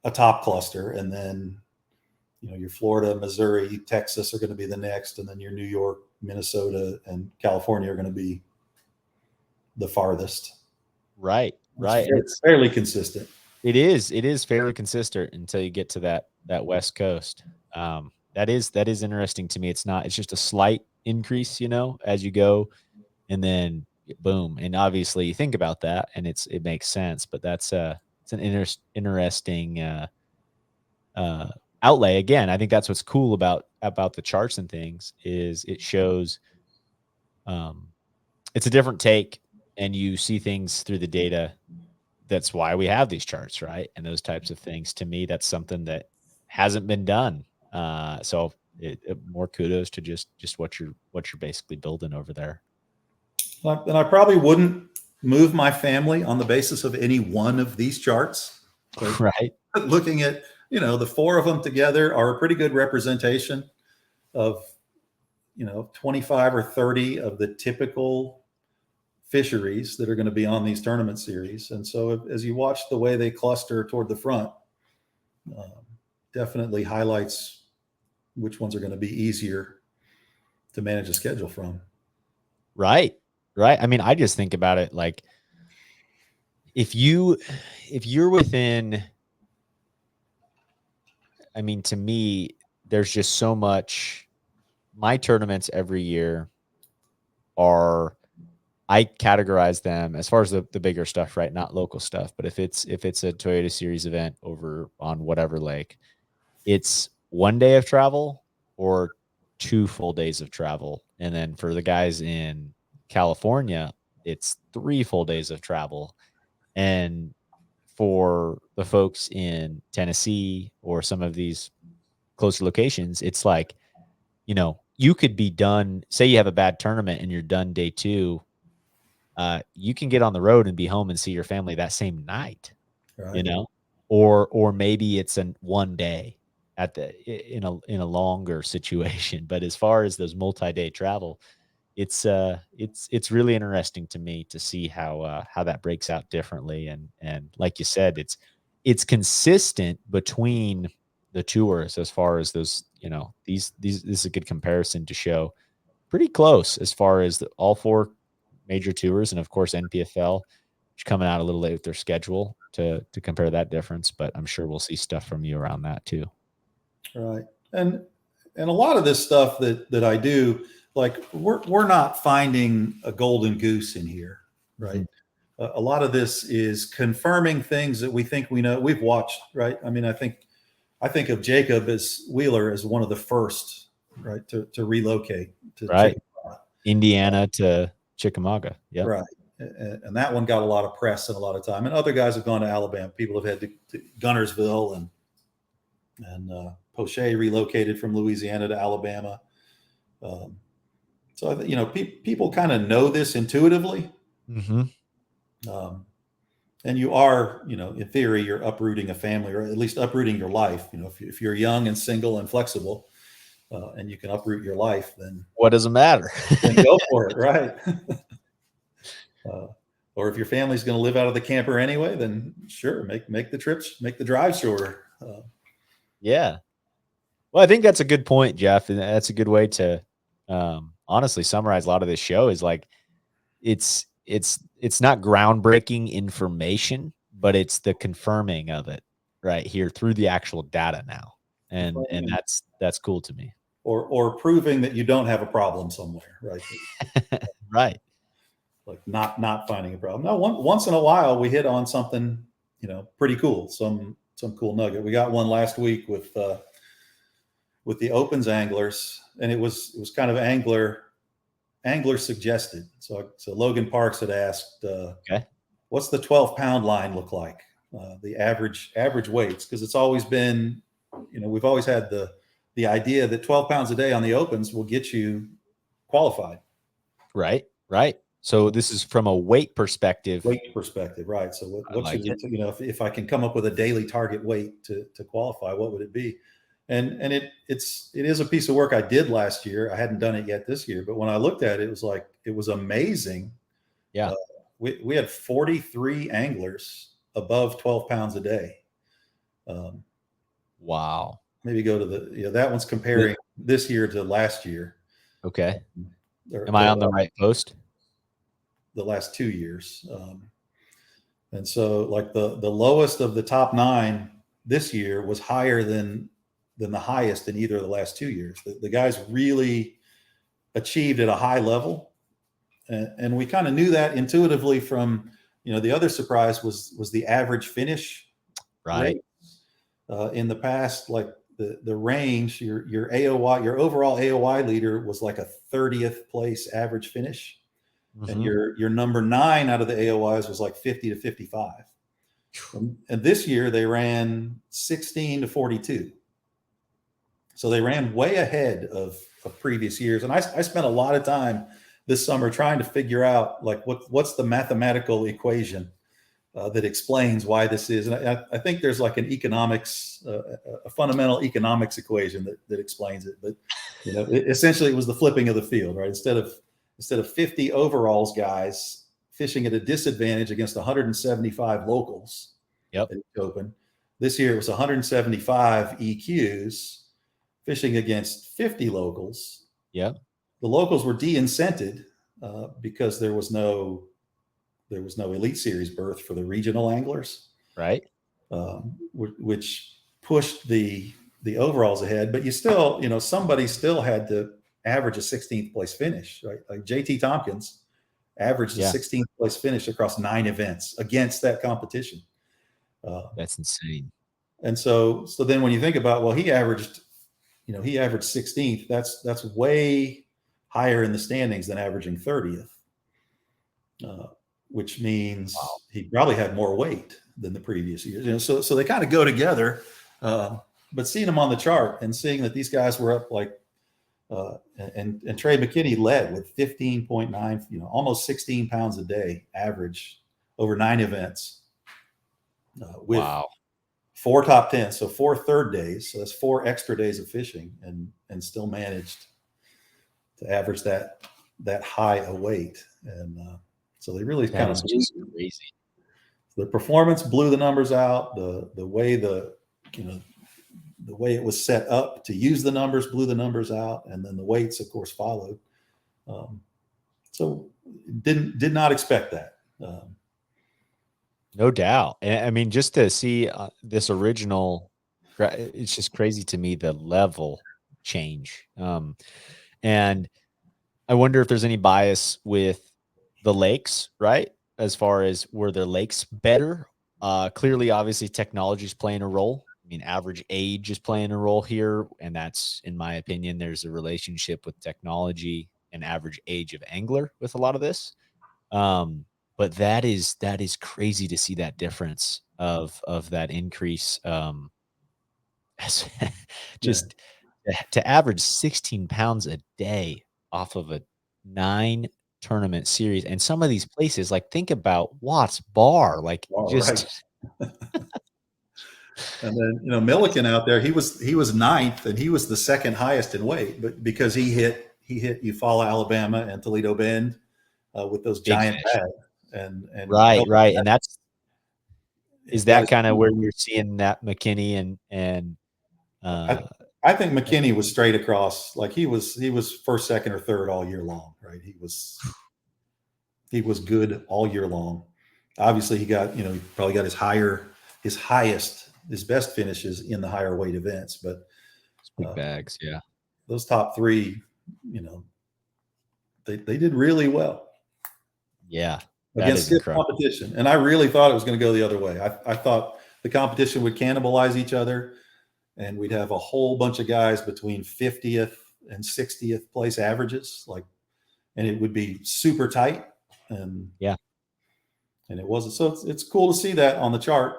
a top cluster, and then your Florida, Missouri, Texas are going to be the next, and then your New York, Minnesota, and California are going to be the farthest. Right. It's fairly consistent. It is fairly consistent until you get to that West Coast. That is interesting to me. It's just a slight increase, as you go, and then boom. And obviously you think about that and it makes sense, but it's an interesting outlay. Again, I think that's what's cool about the charts and things, is it shows it's a different take, and you see things through the data. That's why we have these charts, right? And those types of things. To me, that's something that hasn't been done. So more kudos to just what you're basically building over there. And I probably wouldn't move my family on the basis of any one of these charts. But Right. looking at, the four of them together are a pretty good representation of, 25 or 30 of the typical fisheries that are going to be on these tournament series. And so as you watch the way they cluster toward the front, definitely highlights which ones are going to be easier to manage a schedule from. Right. Right. I mean, I just think about it like if you're within, I mean, to me, there's just so much. My tournaments every year are, I categorize them as far as the bigger stuff, right? Not local stuff, but if it's a Toyota Series event over on whatever lake, it's 1 day of travel or 2 full days of travel. And then for the guys in California, it's 3 full days of travel. And for the folks in Tennessee or some of these closer locations, it's like, you could be done. Say you have a bad tournament and you're done day 2. You can get on the road and be home and see your family that same night, Right. or maybe it's an 1 day at the in a longer situation. But as far as those multi-day travel, it's really interesting to me to see how that breaks out differently. And like you said, it's consistent between the tours as far as those, this is a good comparison to show pretty close as far as all 4 major tours, and of course NPFL, which coming out a little late with their schedule to compare that difference. But I'm sure we'll see stuff from you around that too. Right. And a lot of this stuff that I do, like we're not finding a golden goose in here, right? Mm-hmm. A lot of this is confirming things that we think we know. We've watched, right? I mean, I think of Jacob as Wheeler as one of the first, right, to relocate to Right. Chickamauga. Indiana to Chickamauga. Yeah. Right. And that one got a lot of press and a lot of time. And other guys have gone to Alabama. People have had to Gunnersville and Poche relocated from Louisiana to Alabama. So people kind of know this intuitively. Mm-hmm. And you are, in theory, you're uprooting a family, or at least uprooting your life. If you're young and single and flexible, and you can uproot your life, then What does it matter? then go for it, right? Or if your family's going to live out of the camper anyway, then sure, make the trips, make the drive shorter. Yeah. Well, I think that's a good point, Jeff, and that's a good way to honestly summarize a lot of this show. Is like it's not groundbreaking information, but it's the confirming of it right here through the actual data now, and that's cool to me. Or proving that you don't have a problem somewhere, right? Right. Like not finding a problem. Now, once in a while, we hit on something, pretty cool, some cool nugget. We got one last week with the Opens anglers, and it was kind of angler suggested. So Logan Parks had asked, Okay. what's the 12-pound line look like? The average weights, because it's always been, we've always had the idea that 12 pounds a day on the Opens will get you qualified. Right. So this is from a weight perspective. Right. So what should it, if I can come up with a daily target weight to qualify, what would it be? And it is a piece of work I did last year. I hadn't done it yet this year, but when I looked at it, it was amazing. Yeah. We had 43 anglers above 12 pounds a day. Wow. Maybe go to that one's comparing this year to last year. Okay. Am I on the right post? The last 2 years. And so like the lowest of the top 9 this year was higher than the highest in either of the last 2 years. The guys really achieved at a high level. And we kind of knew that intuitively from, the other surprise was the average finish. Right. In the past, like the range, your AOY, your overall AOY leader was like a 30th place average finish. Mm-hmm. And your number 9 out of the AOYs was like 50 to 55. And this year they ran 16 to 42. So they ran way ahead of previous years. And I spent a lot of time this summer trying to figure out like what's the mathematical equation that explains why this is. And I think there's like an economics, a fundamental economics equation that explains it. But essentially, it was the flipping of the field, right? Instead of 50 overalls guys fishing at a disadvantage against 175 locals Yep. at the Open, this year it was 175 EQs fishing against 50 locals. Yep. The locals were de-incented because there was no Elite Series berth for the regional anglers, Right. Which pushed the overalls ahead. But you still, somebody still had to average a 16th place finish, right? Like JT Tompkins averaged a 16th place finish across 9 events against that competition. That's insane. And so then when you think about, well, he averaged 16th. That's way higher in the standings than averaging 30th. Which means he probably had more weight than the previous years. So they kind of go together. But seeing them on the chart and seeing that these guys were up like, and Trey McKinney led with 15.9, almost 16 pounds a day average over 9 events. With 4 top 10, so 4 third days. So that's 4 extra days of fishing, and still managed to average that high a weight. And so they really kind of just crazy. The performance blew the numbers out. The way the way it was set up to use the numbers blew the numbers out, and then the weights, of course, followed. So did not expect that. No doubt. And I mean, just to see this original, it's just crazy to me, the level change. And I wonder if there's any bias with the lakes, right? As far as were the lakes better? Clearly, obviously, technology is playing a role. I mean, average age is playing a role here. And that's, in my opinion, there's a relationship with technology and average age of angler with a lot of this. But that is crazy to see that difference of that increase. Just to average 16 pounds a day off of a 9 tournament series. And some of these places, like think about Watts Bar, like just right. And then Milliken out there, he was 9th, and he was the 2nd highest in weight, but because he hit Eufaula, Alabama, and Toledo Bend with those giant pads. And right. And is that kind of where you're seeing that McKinney and I think McKinney was straight across, like he was 1st, 2nd, or 3rd all year long, right? He was good all year long. Obviously, he got he probably got his best finishes in the higher weight events, but big bags, yeah. Those top 3, they did really well. Yeah, against stiff competition, and I really thought it was going to go the other way. I thought the competition would cannibalize each other, and we'd have a whole bunch of guys between 50th and 60th place averages, and it would be super tight. And it wasn't. So it's cool to see that on the chart.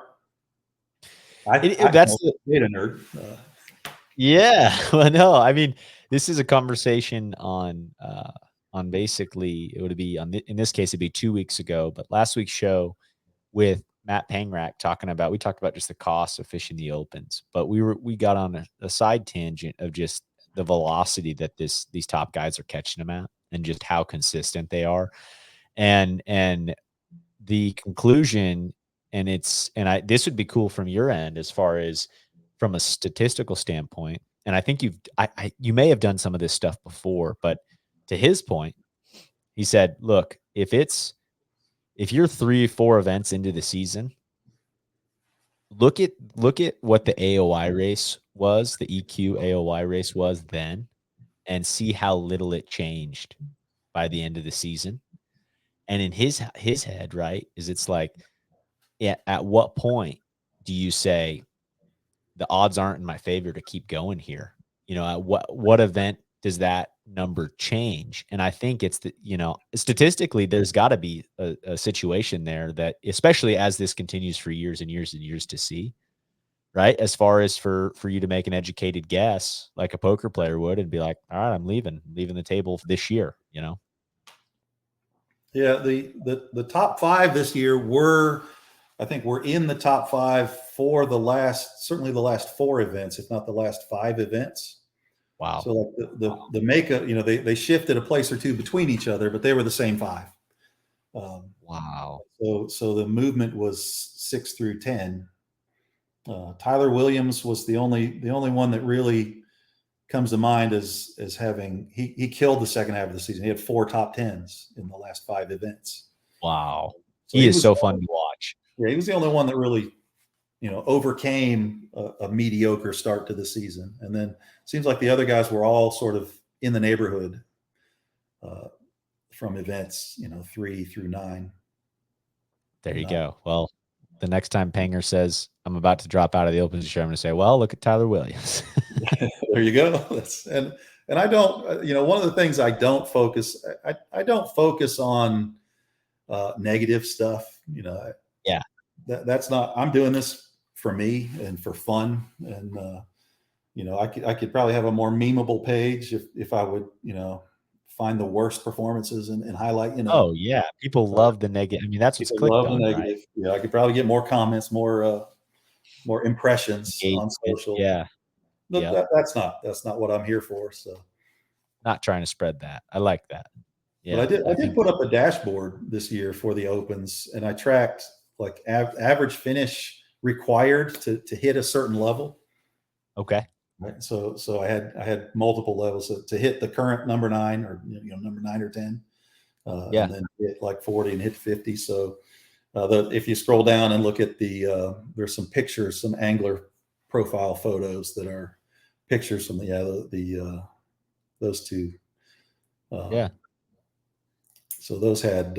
That's the data nerd. Yeah, well, no, I mean, this is a conversation on basically it would be in this case it'd be 2 weeks ago, but last week's show with Matt Pangrack we talked about just the cost of fishing the opens, but we got on a side tangent of just the velocity that these top guys are catching them at, and just how consistent they are, and the conclusion, and this would be cool from your end as far as from a statistical standpoint. And I think you may have done some of this stuff before, but to his point, he said, look, if you're 3-4 events into the season, look at what the AOI race was, the EQ AOI race was then, and see how little it changed by the end of the season. And in his head, right, it's like, at what point do you say the odds aren't in my favor to keep going here? At what event does that number change? And I think it's statistically, there's got to be a situation there that, especially as this continues for years and years and years to see, right? As far as for you to make an educated guess, like a poker player would, and be like, all right, I'm leaving the table this year, you know? Yeah, the top five this year were, I think we're in the top five for certainly the last four events, if not the last five events. Wow. So like the makeup, they shifted a place or two between each other, but they were the same five. Wow. So the movement was 6 through 10. Tyler Williams was the only one that really comes to mind as having he killed the second half of the season. He had 4 top 10s in the last five events. Wow. So He he is was so fun to watch. yeah, he was the only one that really overcame a mediocre start to the season. And then seems like the other guys were all sort of in the neighborhood uh, from events 3 through 9. There you And go. Well, the next time Panger says, I'm about to drop out of the Open show, I'm going to say, well, look at Tyler Williams. there you go. And I don't, one of the things I don't focus, I don't focus on negative stuff. Yeah. That's not. I'm doing this for me and for fun. And I could probably have a more memeable page if I would find the worst performances and highlight. Oh, yeah. People love the negative. I mean, that's what's People clicked love the on, right? negative. Yeah, I could probably get more comments, more impressions on Engagement. social. Yeah. But Yep. that's not what I'm here for. So. Not trying to spread that. I like that. But I Yeah. did I I did think put up a dashboard this year for the opens, and I tracked like average finish required to hit a certain level. okay. Right. So I had multiple levels to hit the current number 9 or number 9 or 10, Yeah. and then hit like 40 and hit 50. So if you scroll down and look at there's some pictures, some angler profile photos that are pictures from those two. Uh, Yeah. so those had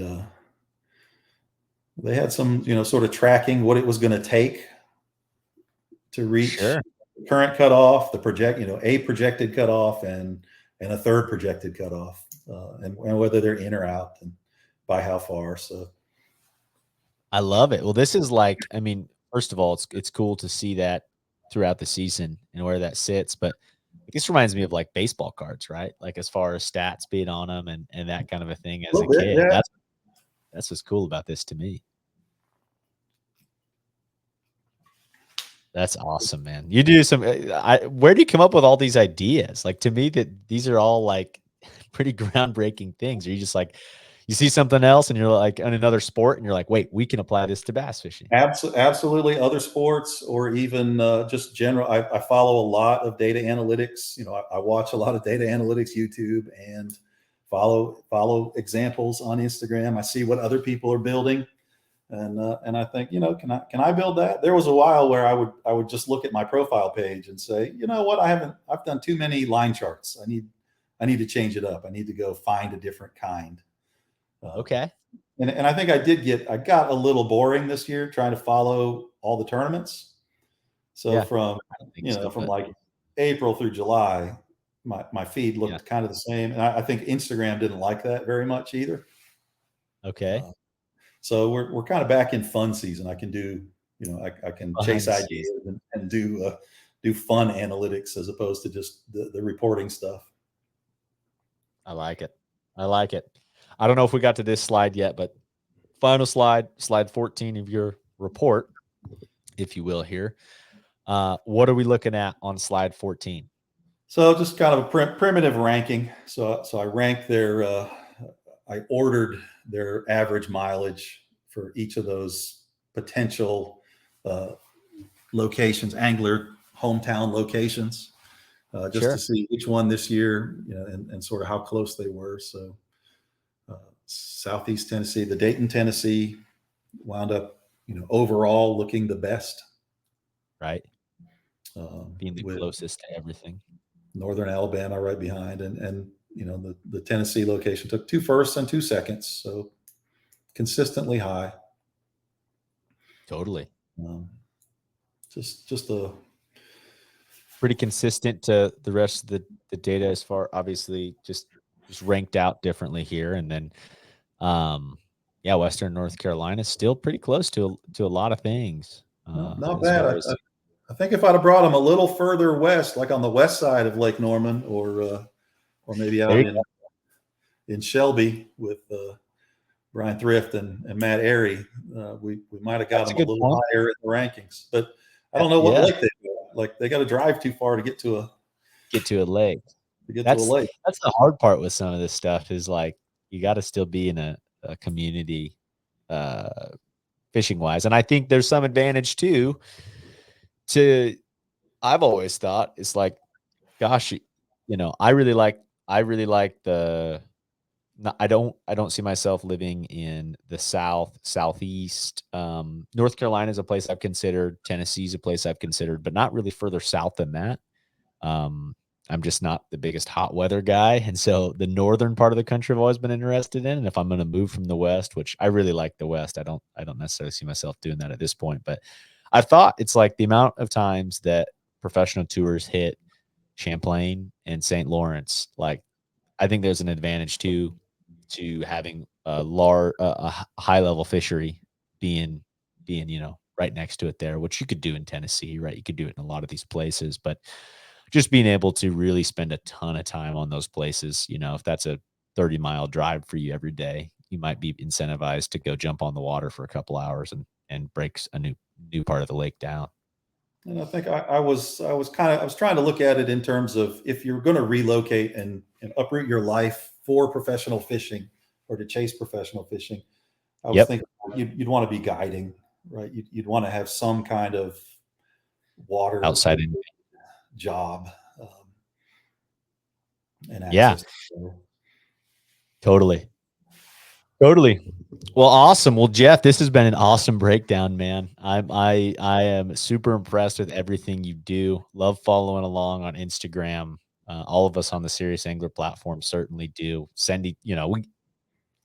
they had some sort of tracking what it was going to take to reach Sure. the current cutoff, the a projected cutoff, and a third projected cutoff, and whether they're in or out and by how far. So I love it. Well, this is like, I mean, first of all, it's cool to see that throughout the season and where that sits, but this reminds me of like baseball cards, right? Like as far as stats being on them and that kind of a thing a as a little bit, kid. yeah. That's what's cool about this to me. That's awesome, man. You do some where do you come up with all these ideas? Like to me that these are all like pretty groundbreaking things. Are you just like you see something else and you're like on another sport and you're like, "Wait, we can apply this to bass fishing." Absolutely, other sports or even just general. I follow a lot of data analytics. I watch a lot of data analytics YouTube and follow examples on Instagram. I see what other people are building, and I think can I build that? There was a while where I would just look at my profile page and say, you know what, I've done too many line charts. I need to change it up. I need to go find a different kind. Uh, Okay. and I think I got a little boring this year trying to follow all the tournaments. So Yeah. from I don't think so, from but like April through July, my feed yeah. looked kind of the same, and I think Instagram didn't like that very much either. Okay. Uh, so we're kind of back in fun season. I can do I can chase Fun season. ideas and do fun analytics as opposed to just the reporting stuff. I like it. I like it. I don't know if we got to this slide yet, but final slide, slide 14 of your report, if you will here. What are we looking at on slide 14? So just kind of a primitive ranking. So I ranked I ordered their average mileage for each of those potential uh, locations, angler hometown locations, just to Sure. see which one this year, and sort of how close they were. So Southeast Tennessee, the Dayton, Tennessee, wound up, overall looking the best. Right. Being the With closest to everything. Northern Alabama right behind, and the Tennessee location took 2 firsts and 2 seconds, so consistently high. Totally. Um, just a Pretty consistent to the rest of the data as far obviously just ranked out differently here. And then yeah, Western North Carolina is still pretty close to a lot of things not as bad. far as I think if I'd have brought them a little further west, like on the west side of Lake Norman, or maybe out in Shelby with Brian Thrift and Matt Airy, we might have got That's a them a good little point. higher in the rankings. But I don't know what Yeah, lake they go. Like they got to drive too far to get to a lake. a lake. That's the hard part with some of this stuff is like you got to still be in a community uh fishing wise. And I think there's some advantage too to I've always thought it's like, gosh, I really like the I don't see myself living in the southeast. North Carolina is a place I've considered. Tennessee is a place I've considered, but not really further south than that. Um, I'm just not the biggest hot weather guy, and so the northern part of the country I've always been interested in. And if I'm going to move from the west, which I really like the west, I don't necessarily see myself doing that at this point. But I've thought it's like the amount of times that professional tours hit Champlain and St. Lawrence. Like I think there's an advantage to having a high level fishery being right next to it there, which you could do in Tennessee, right? You could do it in a lot of these places, but just being able to really spend a ton of time on those places, if that's a 30-mile drive for you every day, you might be incentivized to go jump on the water for a couple hours and breaks a new part of the lake down. And I think I was trying to look at it in terms of if you're going to relocate and uproot your life for professional fishing or to chase professional fishing, I was Yep. thinking you'd want to be guiding, right? You'd want to have some kind of water Outside in. job and Yeah, access. totally. Totally. Well, awesome. Well, Jeff, this has been an awesome breakdown, man. I am super impressed with everything you do. Love following along on Instagram. All of us on the Serious Angler platform certainly do. We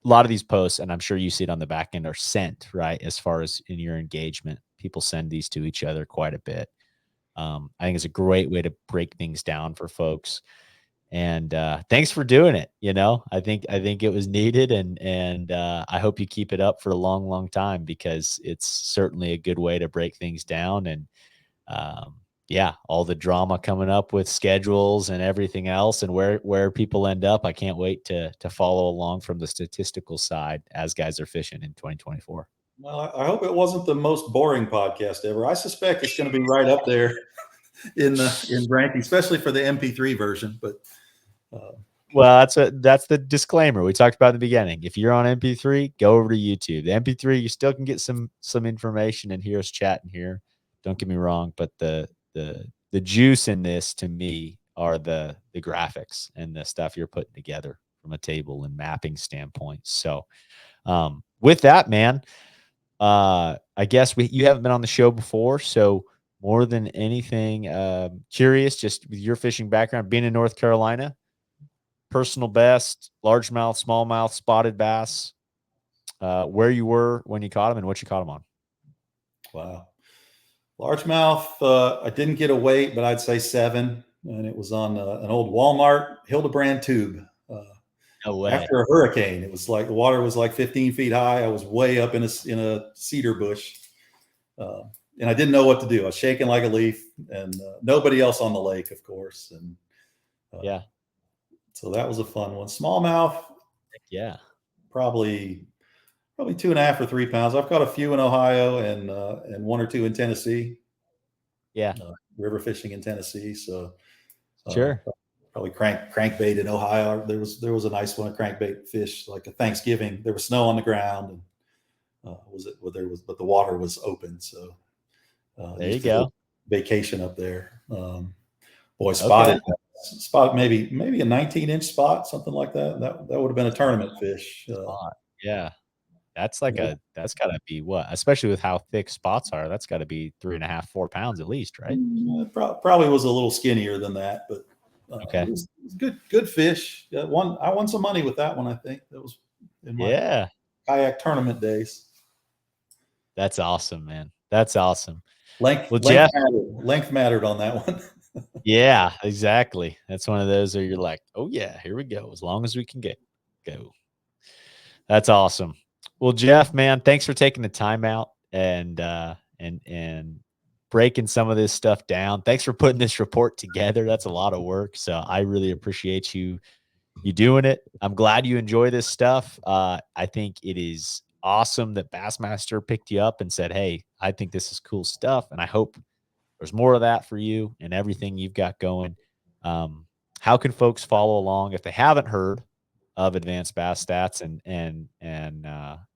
a lot of these posts, and I'm sure you see it on the back end, are sent right as far as in your engagement. People send these to each other quite a bit. I think it's a great way to break things down for folks. And thanks for doing it. I think it was needed, and I hope you keep it up for a long, long time because it's certainly a good way to break things down. And yeah, all the drama coming up with schedules and everything else, and where people end up. I can't wait to follow along from the statistical side as guys are fishing in 2024. Well, I hope it wasn't the most boring podcast ever. I suspect it's going to be right up there in ranking, especially for the MP3 version. But Well, that's the disclaimer we talked about in the beginning. If you're on MP3, go over to YouTube. The MP3, you still can get some information and hear us chatting here. Don't get me wrong, but the juice in this to me are the graphics and the stuff you're putting together from a table and mapping standpoint. So, with that, man, I guess you haven't been on the show before, so more than anything, curious just with your fishing background, being in North Carolina. Personal best, largemouth, smallmouth, spotted bass, where you were when you caught them and what you caught them on. wow. Largemouth, I didn't get a weight, but I'd say 7. And it was on an old Walmart Hildebrand tube. No way. After a hurricane, it was like the water was like 15 feet high. I was way up in a cedar bush. And I didn't know what to do. I was shaking like a leaf, and nobody else on the lake, of course. And Yeah. so that was a fun one. Smallmouth, Yeah. probably 2.5 or 3 pounds. I've caught a few in Ohio and 1 or 2 in Tennessee. Yeah. River fishing in Tennessee. So Sure. probably crankbait in Ohio. There was a nice one, a crankbait fish, like a Thanksgiving. There was snow on the ground, and but the water was open. So There you go. vacation up there. Boy, Okay. spotted maybe a 19-inch spot, something like that. That would have been a tournament fish. Yeah. That's Yeah. that's gotta be what, especially with how thick spots are, that's gotta be 3.5, 4 pounds at least, right? Probably was a little skinnier than that, but Okay. it was good fish. I won some money with that one. I think that was in my Yeah. kayak tournament days. That's awesome, man. That's awesome. Length Well, length Jeff, mattered. Length mattered on that one. yeah, exactly. That's one of those where you're like, "Oh, yeah, here we go, as long as we can go." That's awesome. Well, Jeff, man, thanks for taking the time out and breaking some of this stuff down. Thanks for putting this report together. That's a lot of work. So I really appreciate you doing it. I'm glad you enjoy this stuff. I think it is awesome that Bassmaster picked you up and said, hey, I think this is cool stuff. And I hope there's more of that for you and everything you've got going. How can folks follow along if they haven't heard of Advanced Bass Stats and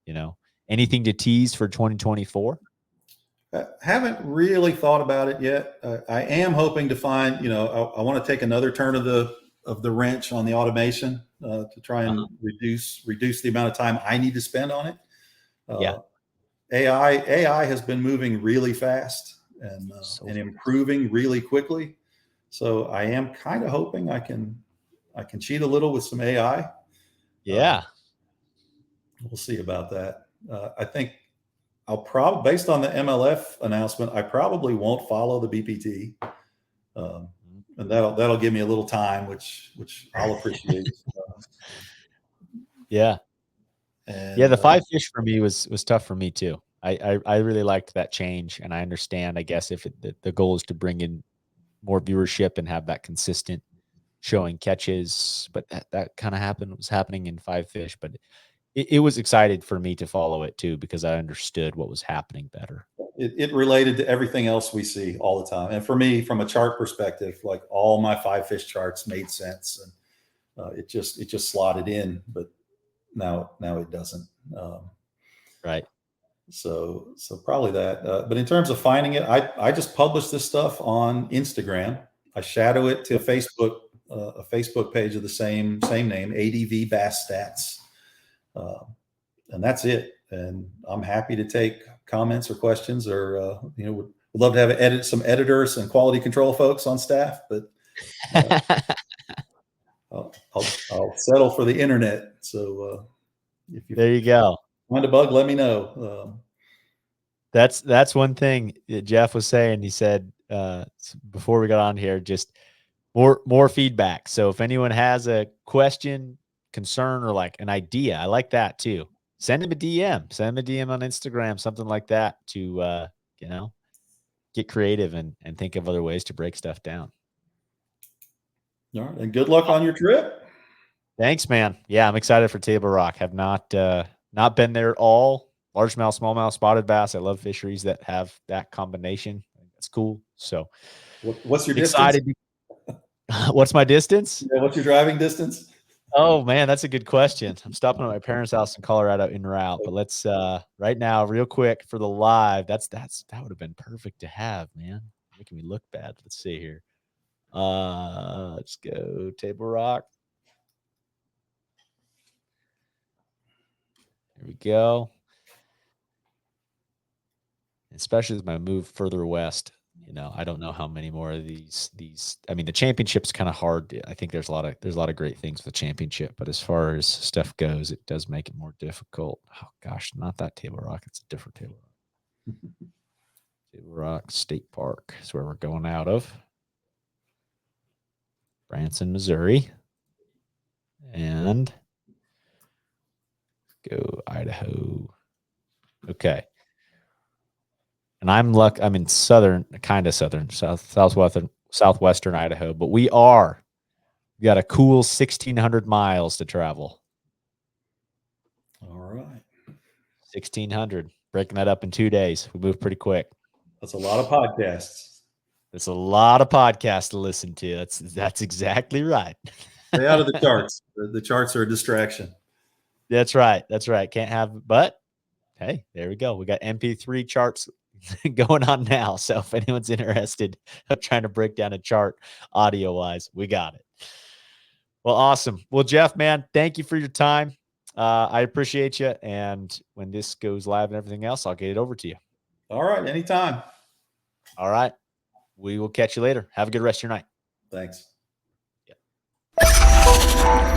you know, anything to tease for 2024? I haven't really thought about it yet. I am hoping to find, I want to take another turn of the wrench on the automation to try and reduce the amount of time I need to spend on it. Yeah. AI has been moving really fast and improving really quickly. So I am kind of hoping I can cheat a little with some AI. Yeah. We'll see about that. I think I'll probably, based on the MLF announcement, I probably won't follow the BPT, and that'll give me a little time, which I'll appreciate. Yeah, and, yeah. The 5 fish for me was tough for me too. I really liked that change, and I understand. I guess if the goal is to bring in more viewership and have that consistent showing catches, but that kind of was happening in 5 fish, but it was excited for me to follow it too, because I understood what was happening better. It related to everything else we see all the time. And for me, from a chart perspective, like all my 5 fish charts made sense, and it just slotted in, but now it doesn't. Right. So probably that. But in terms of finding it, I just publish this stuff on Instagram. I shadow it to a Facebook page of the same name, ADV Bass Stats. And that's it. And I'm happy to take comments or questions, or would love to have some editors and quality control folks on staff. But I'll settle for the internet. So if you there you go. Find a bug, let me know. That's one thing that Jeff was saying. He said before we got on here, just more feedback. So if anyone has a question, concern, or like an idea, I like that too. Send him a DM. Send him a DM on Instagram, something like that, to get creative and think of other ways to break stuff down. All right, and good luck on your trip. Thanks, man. Yeah, I'm excited for Table Rock. Have not been there at all. Largemouth, smallmouth, spotted bass. I love fisheries that have that combination. That's cool. So, what's your excited? Distance? What's my distance? Yeah, what's your driving distance? Oh man, that's a good question. I'm stopping at my parents' house in Colorado en route, but let's right now, real quick for the live. That would have been perfect to have, man. Making me look bad. Let's see here. Let's go Table Rock. There we go. Especially as I move further west, I don't know how many more of these. I mean, the championship's kind of hard. I think there's a lot of great things with the championship, but as far as stuff goes, it does make it more difficult. Oh gosh, not that Table Rock. It's a different Table Rock. Table Rock State Park is where we're going out of. Branson, Missouri. And go Idaho. Okay. And I'm in southwestern Idaho, but we got a cool 1,600 miles to travel. All right. 1,600, breaking that up in 2 days. We move pretty quick. That's a lot of podcasts. That's a lot of podcasts to listen to. That's exactly right. Stay out of the charts. The charts are a distraction. That's right. Can't have, but hey, there we go. We got MP3 charts going on now. So if anyone's interested of trying to break down a chart audio wise, we got it. Well, awesome. Well, Jeff, man, thank you for your time. I appreciate you. And when this goes live and everything else, I'll get it over to you. All right. Anytime. All right. We will catch you later. Have a good rest of your night. Thanks. Yeah.